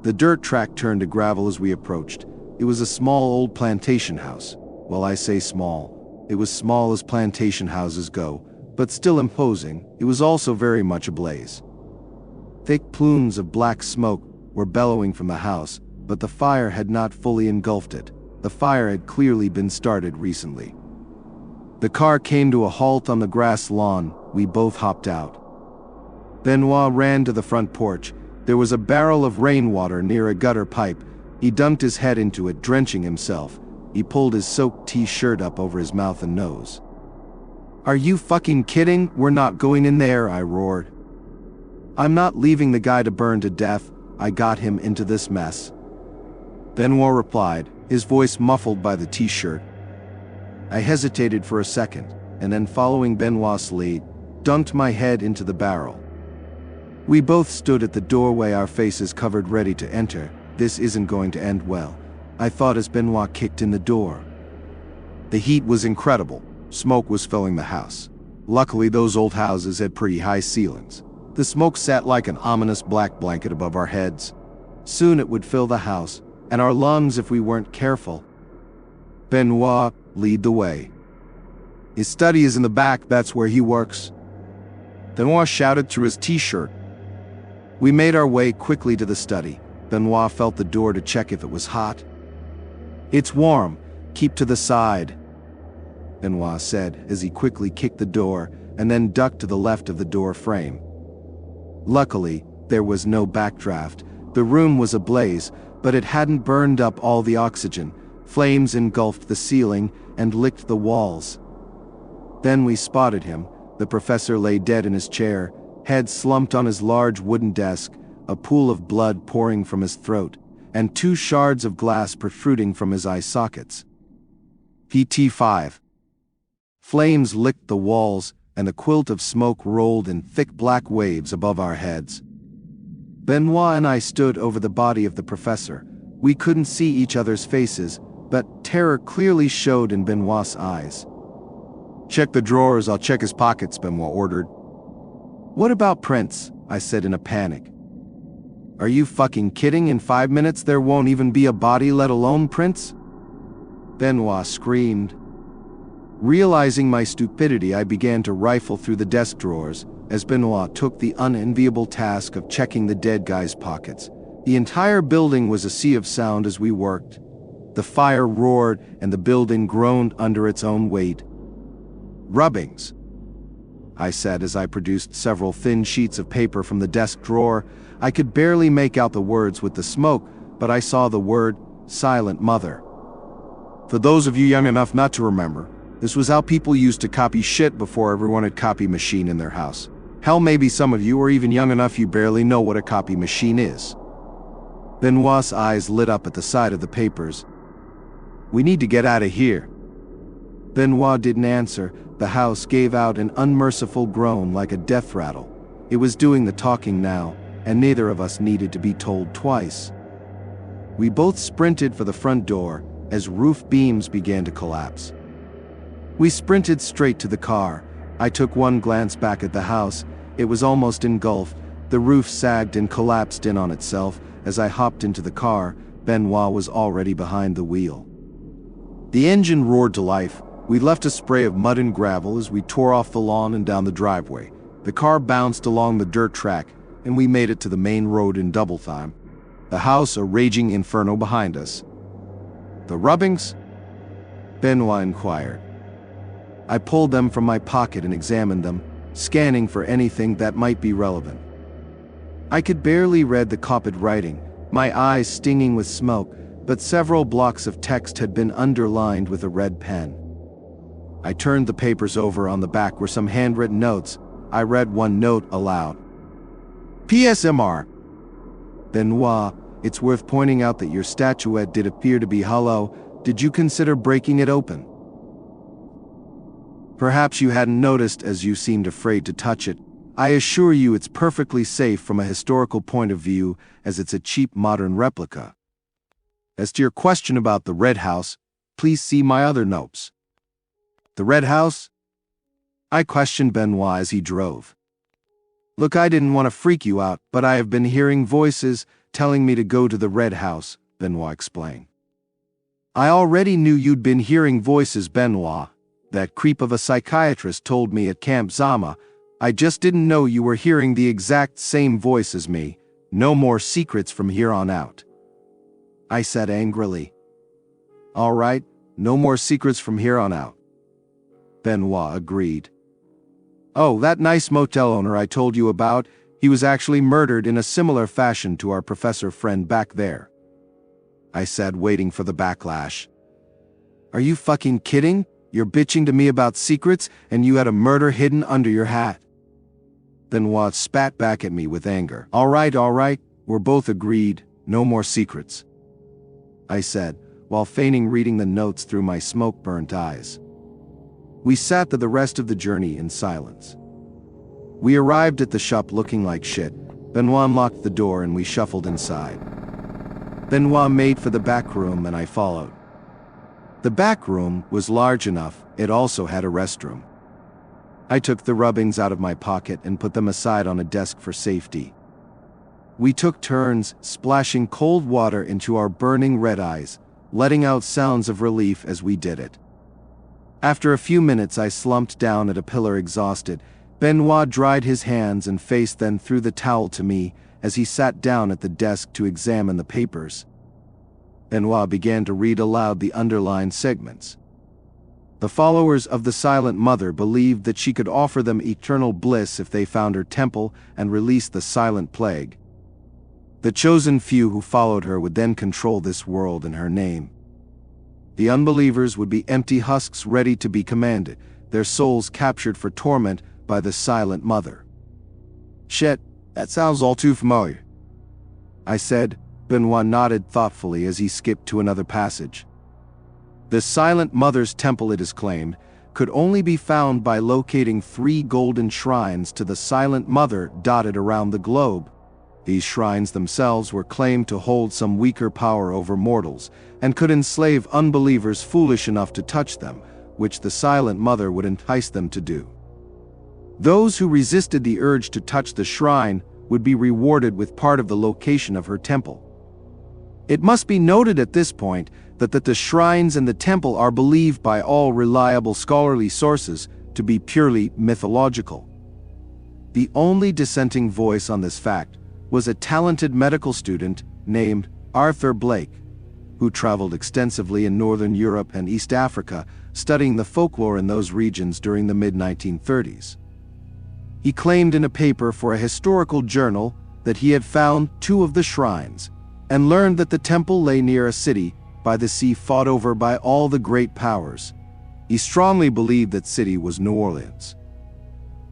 The dirt track turned to gravel as we approached. It was a small old plantation house. Well, I say small. It was small as plantation houses go, but still imposing. It was also very much ablaze. Thick plumes of black smoke were bellowing from the house, but the fire had not fully engulfed it. The fire had clearly been started recently. The car came to a halt on the grass lawn. We both hopped out. Benoit ran to the front porch. There was a barrel of rainwater near a gutter pipe. He dunked his head into it, drenching himself. He pulled his soaked t-shirt up over his mouth and nose. Are you fucking kidding? We're not going in there, I roared. I'm not leaving the guy to burn to death. I got him into this mess. Benoit replied, his voice muffled by the t-shirt. I hesitated for a second, and then following Benoit's lead, dunked my head into the barrel. We both stood at the doorway, our faces covered, ready to enter. This isn't going to end well, I thought as Benoit kicked in the door. The heat was incredible. Smoke was filling the house. Luckily, those old houses had pretty high ceilings. The smoke sat like an ominous black blanket above our heads. Soon it would fill the house, and our lungs if we weren't careful. Benoit, lead the way. His study is in the back, that's where he works. Benoit shouted through his t-shirt. We made our way quickly to the study. Benoit felt the door to check if it was hot. It's warm, keep to the side, Benoit said as he quickly kicked the door and then ducked to the left of the door frame. Luckily, there was no backdraft. The room was ablaze, but it hadn't burned up all the oxygen. Flames engulfed the ceiling and licked the walls. Then we spotted him. The professor lay dead in his chair, head slumped on his large wooden desk, a pool of blood pouring from his throat, and 2 shards of glass protruding from his eye sockets. PT5. Flames licked the walls, and the quilt of smoke rolled in thick black waves above our heads. Benoit and I stood over the body of the professor. We couldn't see each other's faces, but terror clearly showed in Benoit's eyes. Check the drawers, I'll check his pockets, Benoit ordered. What about prints? I said in a panic. Are you fucking kidding? In 5 minutes there won't even be a body, let alone prints? Benoit screamed. Realizing my stupidity, I began to rifle through the desk drawers as Benoit took the unenviable task of checking the dead guy's pockets. The entire building was a sea of sound as we worked. The fire roared and the building groaned under its own weight. Rubbings, I said as I produced several thin sheets of paper from the desk drawer. I could barely make out the words with the smoke, but I saw the word, Silent Mother. For those of you young enough not to remember, this was how people used to copy shit before everyone had a copy machine in their house. Hell, maybe some of you are even young enough you barely know what a copy machine is. Benoit's eyes lit up at the sight of the papers. We need to get out of here. Benoit didn't answer. The house gave out an unmerciful groan like a death rattle. It was doing the talking now. and neither of us needed to be told twice. We both sprinted for the front door as roof beams began to collapse. We sprinted straight to the car. I took one glance back at the house. It was almost engulfed. The roof sagged and collapsed in on itself. As I hopped into the car, Benoit was already behind the wheel. The engine roared to life. We left a spray of mud and gravel as we tore off the lawn and down the driveway. The car bounced along the dirt track, and we made it to the main road in double time. The house a raging inferno behind us. "The rubbings?" Benoit inquired. I pulled them from my pocket and examined them, scanning for anything that might be relevant. I could barely read the copied writing, my eyes stinging with smoke, but several blocks of text had been underlined with a red pen. I turned the papers over. On the back were some handwritten notes. I read one note aloud. "PSMR. Benoit, it's worth pointing out that your statuette did appear to be hollow. Did you consider breaking it open? Perhaps you hadn't noticed as you seemed afraid to touch it. I assure you it's perfectly safe from a historical point of view, as it's a cheap modern replica. As to your question about the Red House, please see my other notes." "The Red House?" I questioned Benoit as he drove. "Look, I didn't want to freak you out, but I have been hearing voices telling me to go to the Red House," Benoit explained. "I already knew you'd been hearing voices, Benoit. That creep of a psychiatrist told me at Camp Zama. I just didn't know you were hearing the exact same voice as me. No more secrets from here on out," I said angrily. "All right, no more secrets from here on out," Benoit agreed. "Oh, that nice motel owner I told you about, he was actually murdered in a similar fashion to our professor friend back there," I said, waiting for the backlash. "Are you fucking kidding? You're bitching to me about secrets, and you had a murder hidden under your hat?" Benoit spat back at me with anger. All right, we're both agreed, no more secrets," I said, while feigning reading the notes through my smoke-burnt eyes. We sat through the rest of the journey in silence. We arrived at the shop looking like shit. Benoit unlocked the door and we shuffled inside. Benoit made for the back room and I followed. The back room was large enough, it also had a restroom. I took the rubbings out of my pocket and put them aside on a desk for safety. We took turns splashing cold water into our burning red eyes, letting out sounds of relief as we did it. After a few minutes I slumped down at a pillar exhausted. Benoit dried his hands and face, then threw the towel to me as he sat down at the desk to examine the papers. Benoit began to read aloud the underlined segments. The followers of the Silent Mother believed that she could offer them eternal bliss if they found her temple and released the Silent Plague. The chosen few who followed her would then control this world in her name. The unbelievers would be empty husks ready to be commanded, their souls captured for torment by the Silent Mother. "Shit, that sounds all too familiar," I said. Benoit nodded thoughtfully as he skipped to another passage. The Silent Mother's temple, it is claimed, could only be found by locating 3 golden shrines to the Silent Mother dotted around the globe. These shrines themselves were claimed to hold some weaker power over mortals, and could enslave unbelievers foolish enough to touch them, which the Silent Mother would entice them to do. Those who resisted the urge to touch the shrine would be rewarded with part of the location of her temple. It must be noted at this point that the shrines and the temple are believed by all reliable scholarly sources to be purely mythological. The only dissenting voice on this fact was a talented medical student named Arthur Blake, who traveled extensively in Northern Europe and East Africa, studying the folklore in those regions during the mid-1930s. He claimed in a paper for a historical journal that he had found 2 of the shrines, and learned that the temple lay near a city by the sea fought over by all the great powers. He strongly believed that city was New Orleans.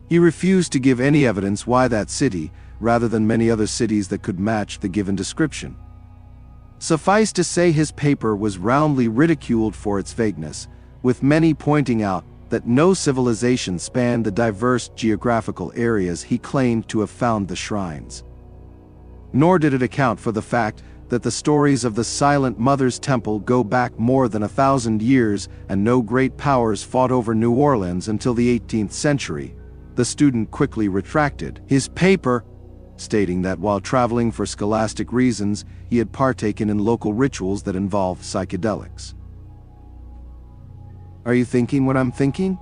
He refused to give any evidence why that city, rather than many other cities that could match the given description. Suffice to say, his paper was roundly ridiculed for its vagueness, with many pointing out that no civilization spanned the diverse geographical areas he claimed to have found the shrines. Nor did it account for the fact that the stories of the Silent Mother's Temple go back more than 1,000 years and no great powers fought over New Orleans until the 18th century. The student quickly retracted his paper, stating that while traveling for scholastic reasons, he had partaken in local rituals that involved psychedelics. "Are you thinking what I'm thinking?"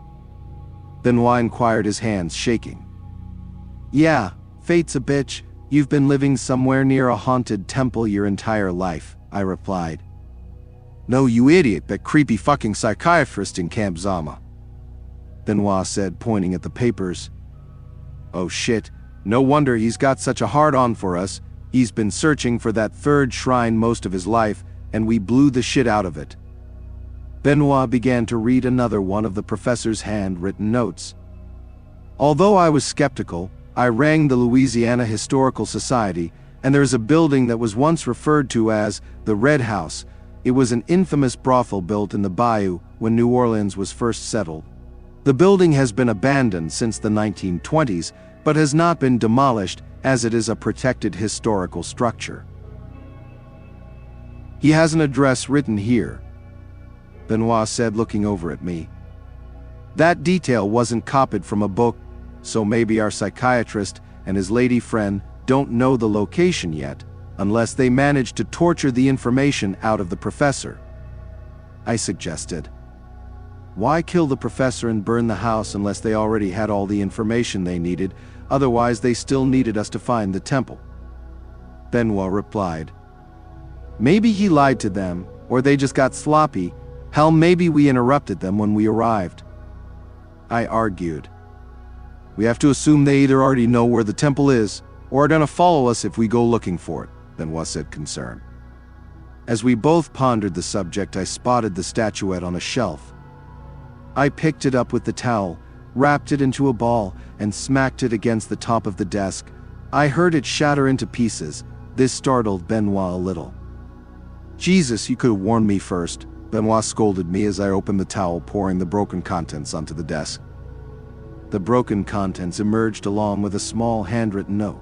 Benoit inquired, his hands shaking. "Yeah, fate's a bitch. You've been living somewhere near a haunted temple your entire life," I replied. "No, you idiot, that creepy fucking psychiatrist in Camp Zama," Benoit said, pointing at the papers. "Oh shit, no wonder he's got such a hard-on for us. He's been searching for that third shrine most of his life, and we blew the shit out of it." Benoit began to read another one of the professor's handwritten notes. Although I was skeptical, I rang the Louisiana Historical Society, and there is a building that was once referred to as the Red House. It was an infamous brothel built in the bayou when New Orleans was first settled. The building has been abandoned since the 1920s, but has not been demolished as it is a protected historical structure. "He has an address written here," Benoit said, looking over at me. "That detail wasn't copied from a book, so maybe our psychiatrist and his lady friend don't know the location yet, unless they managed to torture the information out of the professor," I suggested. Why kill the professor and burn the house unless they already had all the information they needed? Otherwise they still needed us to find the temple. Benoit replied, "Maybe he lied to them, or they just got sloppy. Hell, maybe we interrupted them when we arrived." I argued. "We have to assume they either already know where the temple is, or are gonna follow us if we go looking for it," Benoit said, concerned. As we both pondered the subject, I spotted the statuette on a shelf. I picked it up with the towel, wrapped it into a ball, and smacked it against the top of the desk. I heard it shatter into pieces. This startled Benoit a little. "Jesus, you could have warned me first," Benoit scolded me as I opened the towel, pouring the broken contents onto the desk. The broken contents emerged along with a small handwritten note.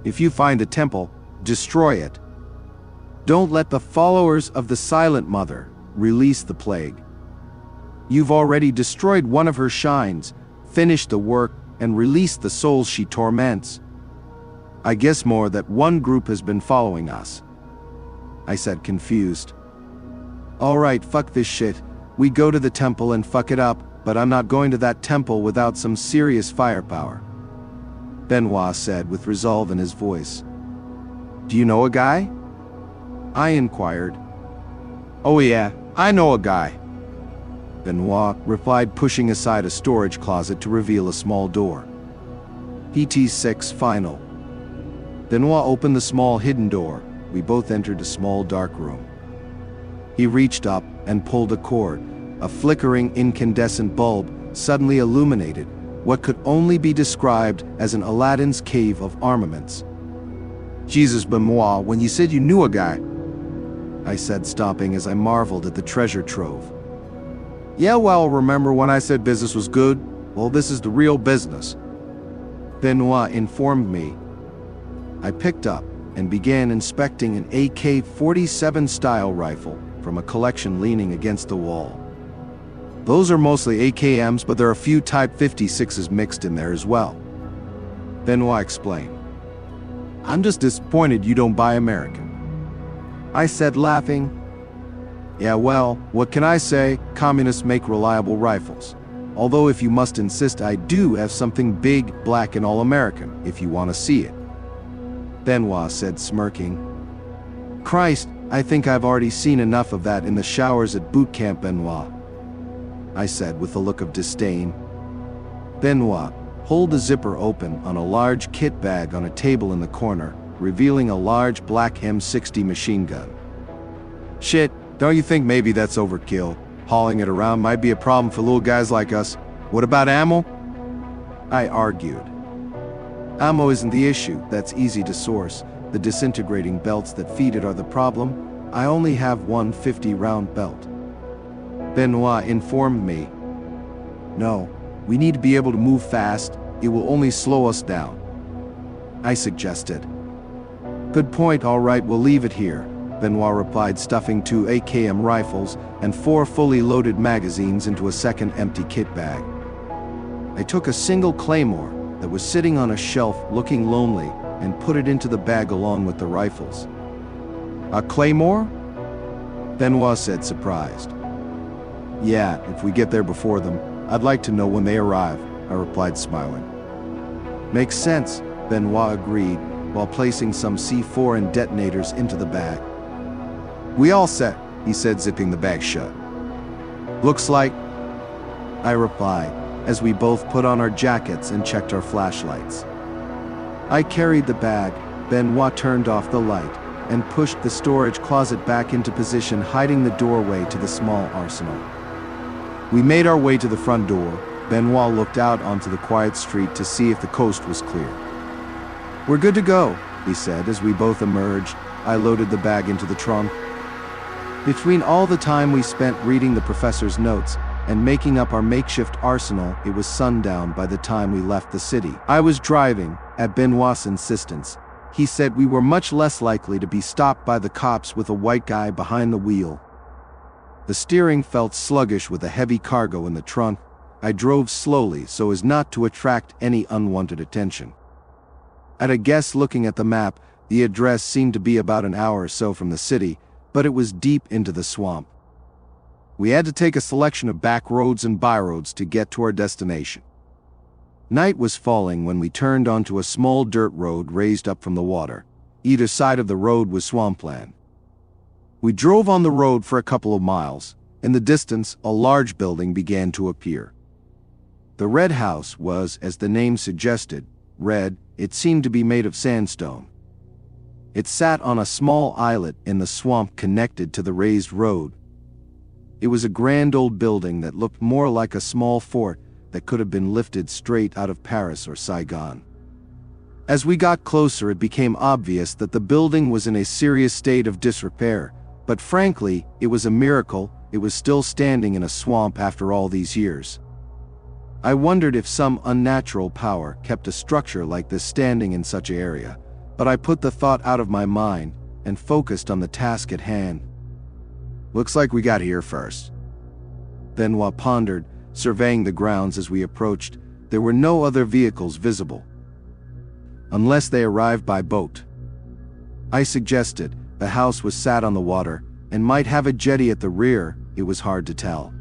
"If you find the temple, destroy it. Don't let the followers of the Silent Mother release the plague. You've already destroyed one of her shrines, finished the work, and released the souls she torments. I guess more that one group has been following us," I said, confused. "All right, fuck this shit. We go to the temple and fuck it up, but I'm not going to that temple without some serious firepower," Benoit said with resolve in his voice. "Do you know a guy?" I inquired. "Oh yeah, I know a guy," Benoit replied, pushing aside a storage closet to reveal a small door. "PT6 final." Benoit opened the small hidden door. We both entered a small dark room. He reached up and pulled a cord. A flickering incandescent bulb suddenly illuminated what could only be described as an Aladdin's cave of armaments. "Jesus, Benoit, when you said you knew a guy," I said, stopping as I marveled at the treasure trove. "Yeah, well, remember when I said business was good? Well, this is the real business," Benoit informed me. I picked up and began inspecting an AK-47 style rifle from a collection leaning against the wall. "Those are mostly AKMs, but there are a few Type 56s mixed in there as well," Benoit explained. "I'm just disappointed you don't buy American," I said, laughing. "Yeah, well, what can I say? Communists make reliable rifles. Although if you must insist, I do have something big, black, and all-American, if you want to see it," Benoit said, smirking. "Christ, I think I've already seen enough of that in the showers at boot camp, Benoit," I said with a look of disdain. Benoit pulled the zipper open on a large kit bag on a table in the corner, revealing a large black M60 machine gun. "Shit, don't you think maybe that's overkill? Hauling it around might be a problem for little guys like us. What about ammo?" I argued. "Ammo isn't the issue, that's easy to source. The disintegrating belts that feed it are the problem. I only have one 50-round belt," Benoit informed me. "No, we need to be able to move fast. It will only slow us down," I suggested. Good point, all right, we'll leave it here, Benoit replied, stuffing 2 AKM rifles and 4 fully loaded magazines into a second empty kit bag. I took a single claymore that was sitting on a shelf looking lonely and put it into the bag along with the rifles. A claymore? Benoit said, surprised. Yeah, if we get there before them, I'd like to know when they arrive, I replied, smiling. Makes sense, Benoit agreed, while placing some C4 and detonators into the bag. We all set, he said, zipping the bag shut. Looks like, I replied, as we both put on our jackets and checked our flashlights. I carried the bag, Benoit turned off the light, and pushed the storage closet back into position, hiding the doorway to the small arsenal. We made our way to the front door. Benoit looked out onto the quiet street to see if the coast was clear. We're good to go, he said as we both emerged. I loaded the bag into the trunk. Between all the time we spent reading the professor's notes and making up our makeshift arsenal, it was sundown by the time we left the city. I was driving, at Benoit's insistence. He said we were much less likely to be stopped by the cops with a white guy behind the wheel. The steering felt sluggish with a heavy cargo in the trunk. I drove slowly so as not to attract any unwanted attention. At a guess looking at the map, the address seemed to be about an hour or so from the city, but it was deep into the swamp. We had to take a selection of back roads and byroads to get to our destination. Night was falling when we turned onto a small dirt road raised up from the water. Either side of the road was swampland. We drove on the road for a couple of miles. In the distance, a large building began to appear. The red house was, as the name suggested, red. It seemed to be made of sandstone. It sat on a small islet in the swamp connected to the raised road. It was a grand old building that looked more like a small fort that could have been lifted straight out of Paris or Saigon. As we got closer, it became obvious that the building was in a serious state of disrepair, but frankly, it was a miracle it was still standing in a swamp after all these years. I wondered if some unnatural power kept a structure like this standing in such an area, but I put the thought out of my mind and focused on the task at hand. Looks like we got here first. Benoit pondered, surveying the grounds as we approached. There were no other vehicles visible. Unless they arrived by boat. I suggested. The house was sat on the water and might have a jetty at the rear. It was hard to tell.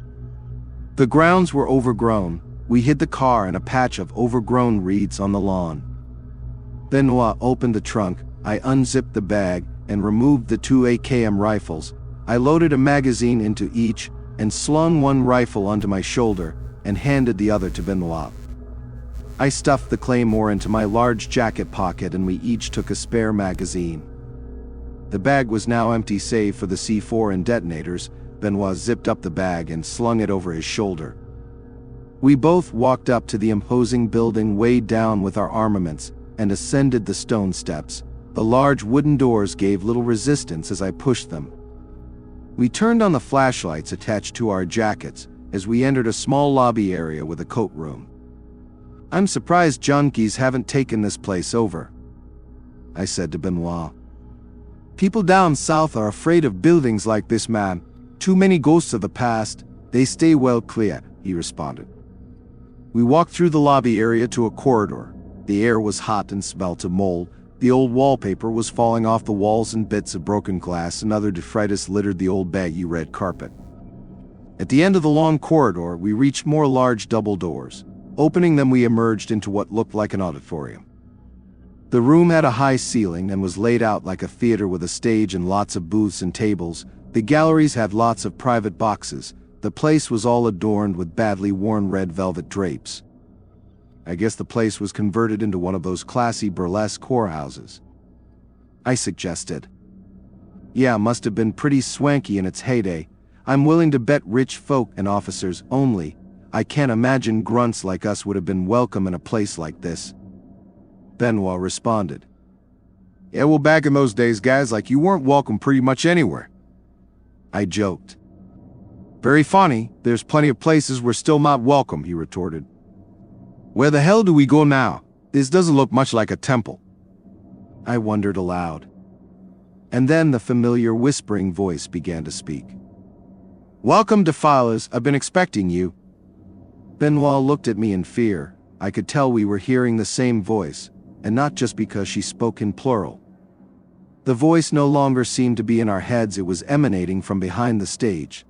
The grounds were overgrown. We hid the car in a patch of overgrown reeds on the lawn. Benoit opened the trunk. I unzipped the bag and removed the 2 AKM rifles. I loaded a magazine into each and slung one rifle onto my shoulder and handed the other to Benoit. I stuffed the claymore into my large jacket pocket and we each took a spare magazine. The bag was now empty save for the C4 and detonators. Benoit zipped up the bag and slung it over his shoulder. We both walked up to the imposing building weighed down with our armaments and ascended the stone steps. The large wooden doors gave little resistance as I pushed them. We turned on the flashlights attached to our jackets as we entered a small lobby area with a coat room. I'm surprised junkies haven't taken this place over, I said to Benoit. People down south are afraid of buildings like this, man. Too many ghosts of the past. They stay well clear, he responded. We walked through the lobby area to a corridor. The air was hot and smelt of mold. The old wallpaper was falling off the walls and bits of broken glass and other detritus littered the old baggy red carpet. At the end of the long corridor, we reached more large double doors. Opening them, we emerged into what looked like an auditorium. The room had a high ceiling and was laid out like a theater with a stage and lots of booths and tables. The galleries had lots of private boxes. The place was all adorned with badly worn red velvet drapes. I guess the place was converted into one of those classy burlesque whorehouses, I suggested. Yeah, must have been pretty swanky in its heyday. I'm willing to bet rich folk and officers only. I can't imagine grunts like us would have been welcome in a place like this. Benoit responded. Yeah, well, back in those days, guys like you weren't welcome pretty much anywhere, I joked. Very funny, there's plenty of places we're still not welcome, he retorted. Where the hell do we go now? This doesn't look much like a temple. I wondered aloud. And then the familiar whispering voice began to speak. "Welcome, defilers, I've been expecting you." Benoit looked at me in fear. I could tell we were hearing the same voice, and not just because she spoke in plural. The voice no longer seemed to be in our heads, it was emanating from behind the stage.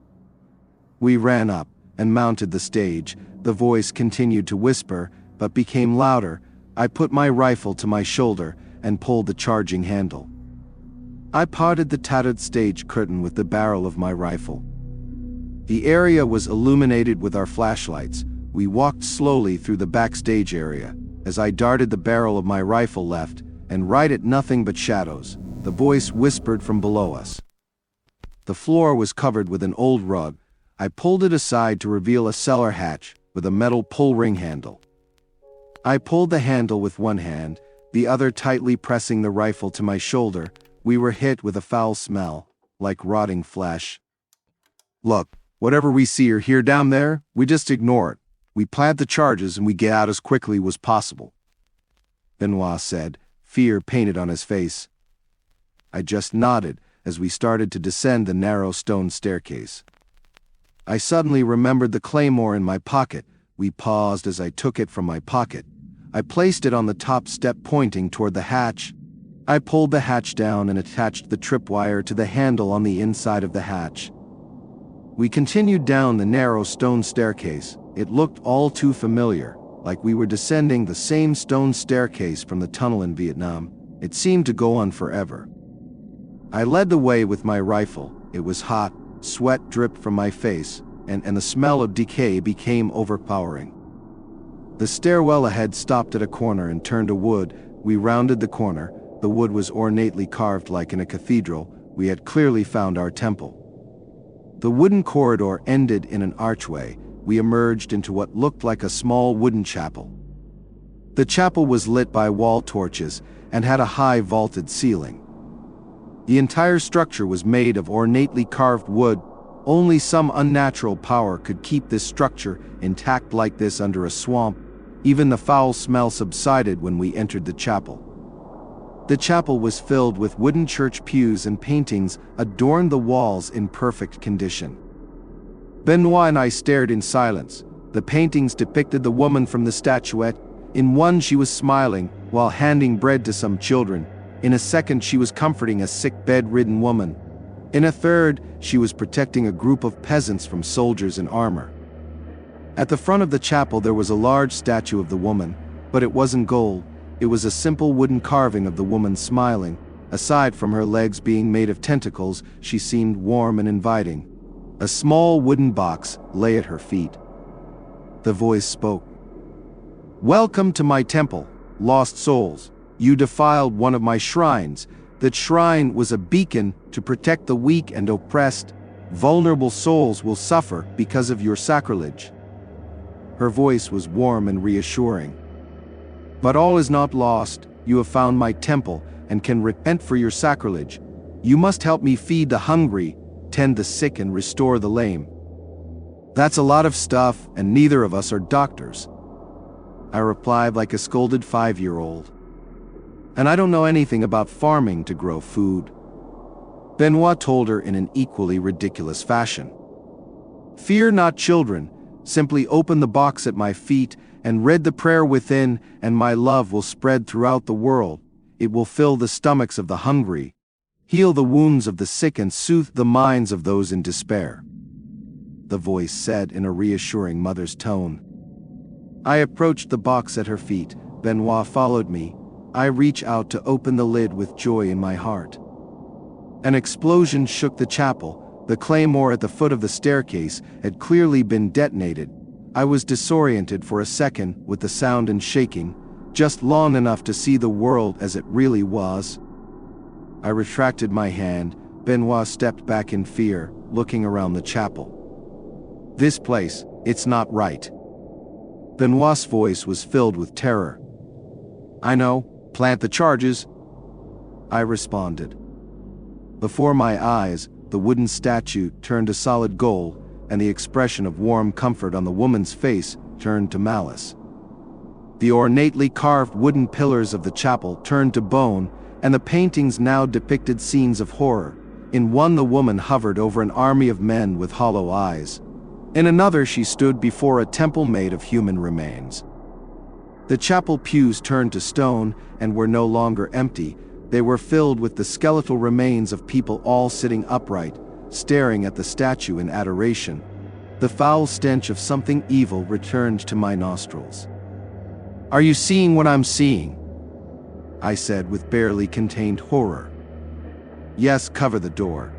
We ran up and mounted the stage. The voice continued to whisper, but became louder. I put my rifle to my shoulder and pulled the charging handle. I parted the tattered stage curtain with the barrel of my rifle. The area was illuminated with our flashlights. We walked slowly through the backstage area. As I darted the barrel of my rifle left and right at nothing but shadows, the voice whispered from below us. The floor was covered with an old rug. I pulled it aside to reveal a cellar hatch with a metal pull ring handle. I pulled the handle with one hand, the other tightly pressing the rifle to my shoulder. We were hit with a foul smell, like rotting flesh. "Look, whatever we see or hear down there, we just ignore it. We plant the charges and we get out as quickly as possible," Benoit said, fear painted on his face. I just nodded as we started to descend the narrow stone staircase. I suddenly remembered the claymore in my pocket. We paused as I took it from my pocket. I placed it on the top step pointing toward the hatch. I pulled the hatch down and attached the tripwire to the handle on the inside of the hatch. We continued down the narrow stone staircase. It looked all too familiar, like we were descending the same stone staircase from the tunnel in Vietnam. It seemed to go on forever. I led the way with my rifle. It was hot, sweat dripped from my face, and the smell of decay became overpowering. The stairwell ahead stopped at a corner and turned to wood. We rounded the corner. The wood was ornately carved like in a cathedral. We had clearly found our temple. The wooden corridor ended in an archway. We emerged into what looked like a small wooden chapel. The chapel was lit by wall torches and had a high vaulted ceiling. The entire structure was made of ornately carved wood. Only some unnatural power could keep this structure intact like this under a swamp. Even the foul smell subsided when we entered the chapel. The chapel was filled with wooden church pews, and paintings adorned the walls in perfect condition. Benoit and I stared in silence. The paintings depicted the woman from the statuette. In one, she was smiling while handing bread to some children. In a second, she was comforting a sick, bed-ridden woman. In a third, she was protecting a group of peasants from soldiers in armor. At the front of the chapel, there was a large statue of the woman, but it wasn't gold. It was a simple wooden carving of the woman smiling. Aside from her legs being made of tentacles, she seemed warm and inviting. A small wooden box lay at her feet. The voice spoke. "Welcome to my temple, lost souls. You defiled one of my shrines. That shrine was a beacon to protect the weak and oppressed. Vulnerable souls will suffer because of your sacrilege." Her voice was warm and reassuring. "But all is not lost. You have found my temple and can repent for your sacrilege. You must help me feed the hungry, tend the sick, and restore the lame." "That's a lot of stuff, and neither of us are doctors," I replied like a scolded 5-year-old. "And I don't know anything about farming to grow food." Benoit told her in an equally ridiculous fashion. "Fear not, children. Simply open the box at my feet and read the prayer within, and my love will spread throughout the world. It will fill the stomachs of the hungry, heal the wounds of the sick, and soothe the minds of those in despair," the voice said in a reassuring mother's tone. I approached the box at her feet. Benoit followed me. I reached out to open the lid with joy in my heart. An explosion shook the chapel. The claymore at the foot of the staircase had clearly been detonated. I was disoriented for a second with the sound and shaking, just long enough to see the world as it really was. I retracted my hand. Benoit stepped back in fear, looking around the chapel. "This place, it's not right." Benoit's voice was filled with terror. "I know, plant the charges," I responded. Before my eyes, the wooden statue turned to solid gold, and the expression of warm comfort on the woman's face turned to malice. The ornately carved wooden pillars of the chapel turned to bone, and the paintings now depicted scenes of horror. In one, the woman hovered over an army of men with hollow eyes. In another, she stood before a temple made of human remains. The chapel pews turned to stone and were no longer empty. They were filled with the skeletal remains of people, all sitting upright, staring at the statue in adoration. The foul stench of something evil returned to my nostrils. "Are you seeing what I'm seeing?" I said with barely contained horror. "Yes, cover the door."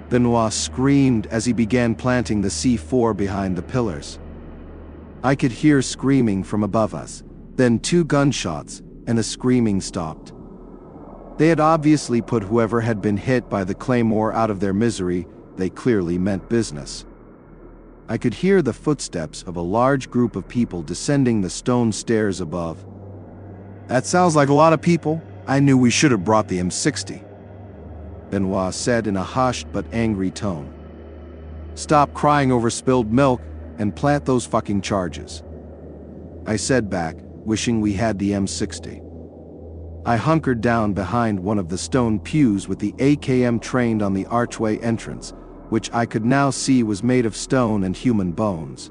Benoit screamed as he began planting the C4 behind the pillars. I could hear screaming from above us, then 2 gunshots, and the screaming stopped. They had obviously put whoever had been hit by the claymore out of their misery. They clearly meant business. I could hear the footsteps of a large group of people descending the stone stairs above. "That sounds like a lot of people. I knew we should have brought the M60. Benoit said in a hushed but angry tone. "Stop crying over spilled milk and plant those fucking charges," I said back, wishing we had the M60. I hunkered down behind one of the stone pews with the AKM trained on the archway entrance, which I could now see was made of stone and human bones.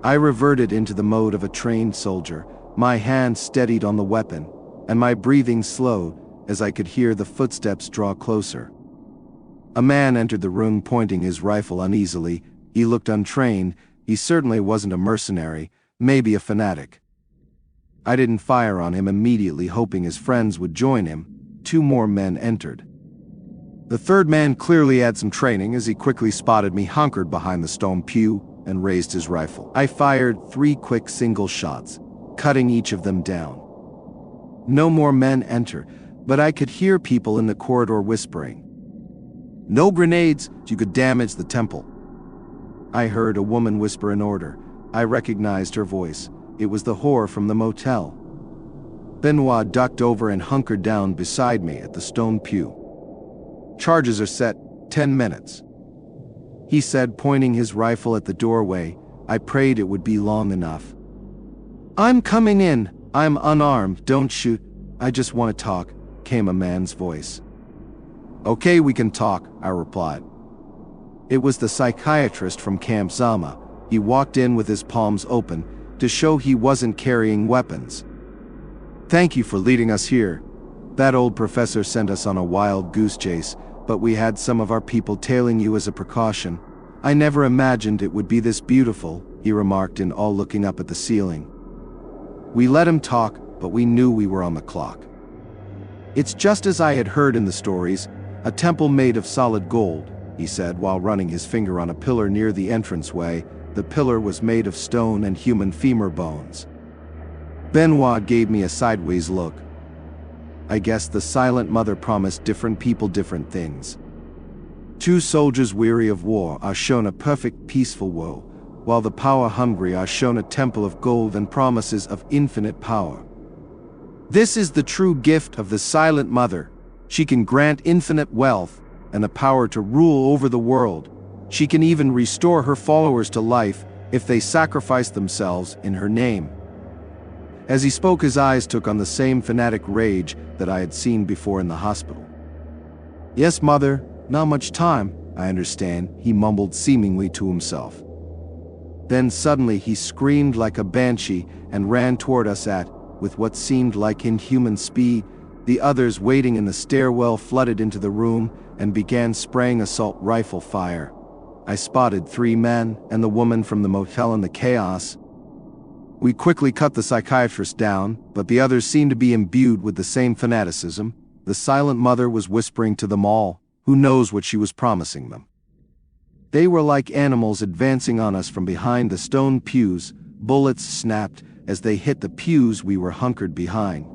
I reverted into the mode of a trained soldier, my hand steadied on the weapon, and my breathing slowed as I could hear the footsteps draw closer. A man entered the room pointing his rifle uneasily. He looked untrained. He certainly wasn't a mercenary, maybe a fanatic. I didn't fire on him immediately, hoping his friends would join him. 2 more men entered. The third man clearly had some training, as he quickly spotted me hunkered behind the stone pew and raised his rifle. I fired 3 quick single shots, cutting each of them down. No more men entered, but I could hear people in the corridor whispering, "No grenades, you could damage the temple." I heard a woman whisper an order. I recognized her voice. It was the whore from the motel. Benoit ducked over and hunkered down beside me at the stone pew. "Charges are set, 10 minutes. He said, pointing his rifle at the doorway. I prayed it would be long enough. "I'm coming in. I'm unarmed. Don't shoot. I just want to talk," came a man's voice. "Okay, we can talk," I replied. It was the psychiatrist from Camp Zama. He walked in with his palms open to show he wasn't carrying weapons. "Thank you for leading us here. That old professor sent us on a wild goose chase, but we had some of our people tailing you as a precaution. I never imagined it would be this beautiful," he remarked in all, looking up at the ceiling. We let him talk, but we knew we were on the clock. "It's just as I had heard in the stories, a temple made of solid gold," he said while running his finger on a pillar near the entranceway. The pillar was made of stone and human femur bones. Benoit gave me a sideways look. I guess the Silent Mother promised different people different things. 2 soldiers weary of war are shown a perfect peaceful world, while the power-hungry are shown a temple of gold and promises of infinite power. This is the true gift of the Silent Mother. She can grant infinite wealth and the power to rule over the world. She can even restore her followers to life if they sacrifice themselves in her name. As he spoke, his eyes took on the same fanatic rage that I had seen before in the hospital. "Yes, Mother, not much time, I understand," he mumbled seemingly to himself. Then suddenly he screamed like a banshee and ran toward us with what seemed like inhuman speed. The others waiting in the stairwell flooded into the room and began spraying assault rifle fire. I spotted 3 men and the woman from the motel in the chaos. We quickly cut the psychiatrist down, but the others seemed to be imbued with the same fanaticism. The Silent Mother was whispering to them all. Who knows what she was promising them? They were like animals advancing on us from behind the stone pews. Bullets snapped as they hit the pews we were hunkered behind.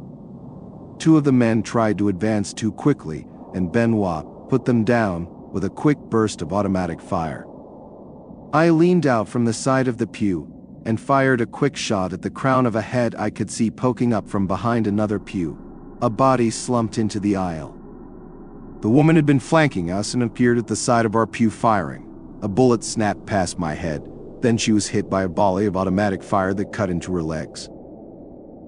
2 of the men tried to advance too quickly, and Benoit put them down with a quick burst of automatic fire. I leaned out from the side of the pew and fired a quick shot at the crown of a head I could see poking up from behind another pew. A body slumped into the aisle. The woman had been flanking us and appeared at the side of our pew firing. A bullet snapped past my head. Then she was hit by a volley of automatic fire that cut into her legs.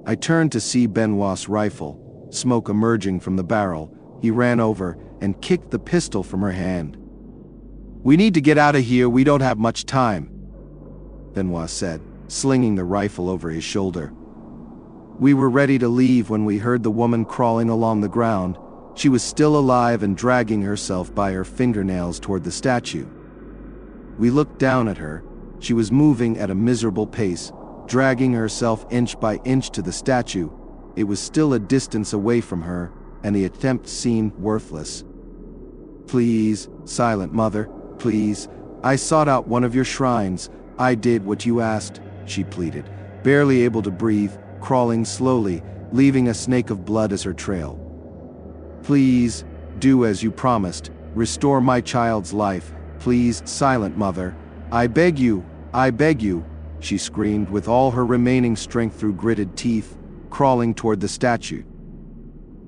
I turned to see Benoit's rifle, smoke emerging from the barrel. He ran over and kicked the pistol from her hand. "We need to get out of here, we don't have much time," Benoit said, slinging the rifle over his shoulder. We were ready to leave when we heard the woman crawling along the ground. She was still alive and dragging herself by her fingernails toward the statue. We looked down at her. She was moving at a miserable pace, dragging herself inch by inch to the statue. It was still a distance away from her, and the attempt seemed worthless. "Please, Silent Mother, please. I sought out one of your shrines. I did what you asked," she pleaded, barely able to breathe, crawling slowly, leaving a snake of blood as her trail. "Please, do as you promised. Restore my child's life. Please, Silent Mother. I beg you, I beg you," she screamed with all her remaining strength through gritted teeth, crawling toward the statue.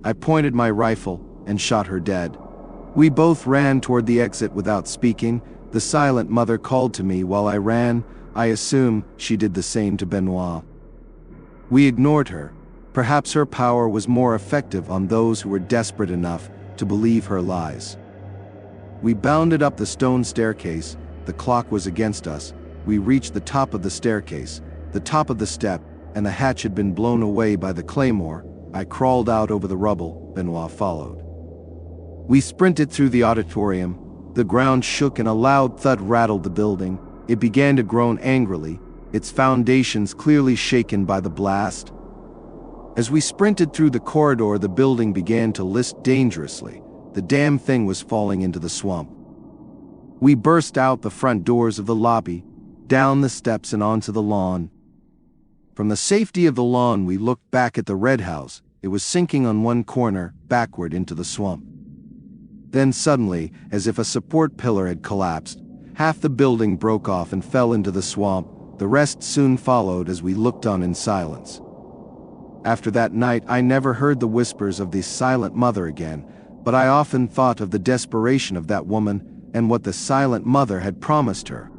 I pointed my rifle and shot her dead. We both ran toward the exit without speaking. The Silent Mother called to me while I ran. I assume she did the same to Benoit. We ignored her. Perhaps her power was more effective on those who were desperate enough to believe her lies. We bounded up the stone staircase. The clock was against us. We reached the top of the staircase, the top of the step, and the hatch had been blown away by the claymore. I crawled out over the rubble. Benoit followed. We sprinted through the auditorium. The ground shook and a loud thud rattled the building. It began to groan angrily, its foundations clearly shaken by the blast. As we sprinted through the corridor, the building began to list dangerously. The damn thing was falling into the swamp. We burst out the front doors of the lobby, down the steps and onto the lawn. From the safety of the lawn, we looked back at the red house. It was sinking on one corner, backward into the swamp. Then suddenly, as if a support pillar had collapsed, half the building broke off and fell into the swamp. The rest soon followed as we looked on in silence. After that night, I never heard the whispers of the Silent Mother again, but I often thought of the desperation of that woman and what the Silent Mother had promised her.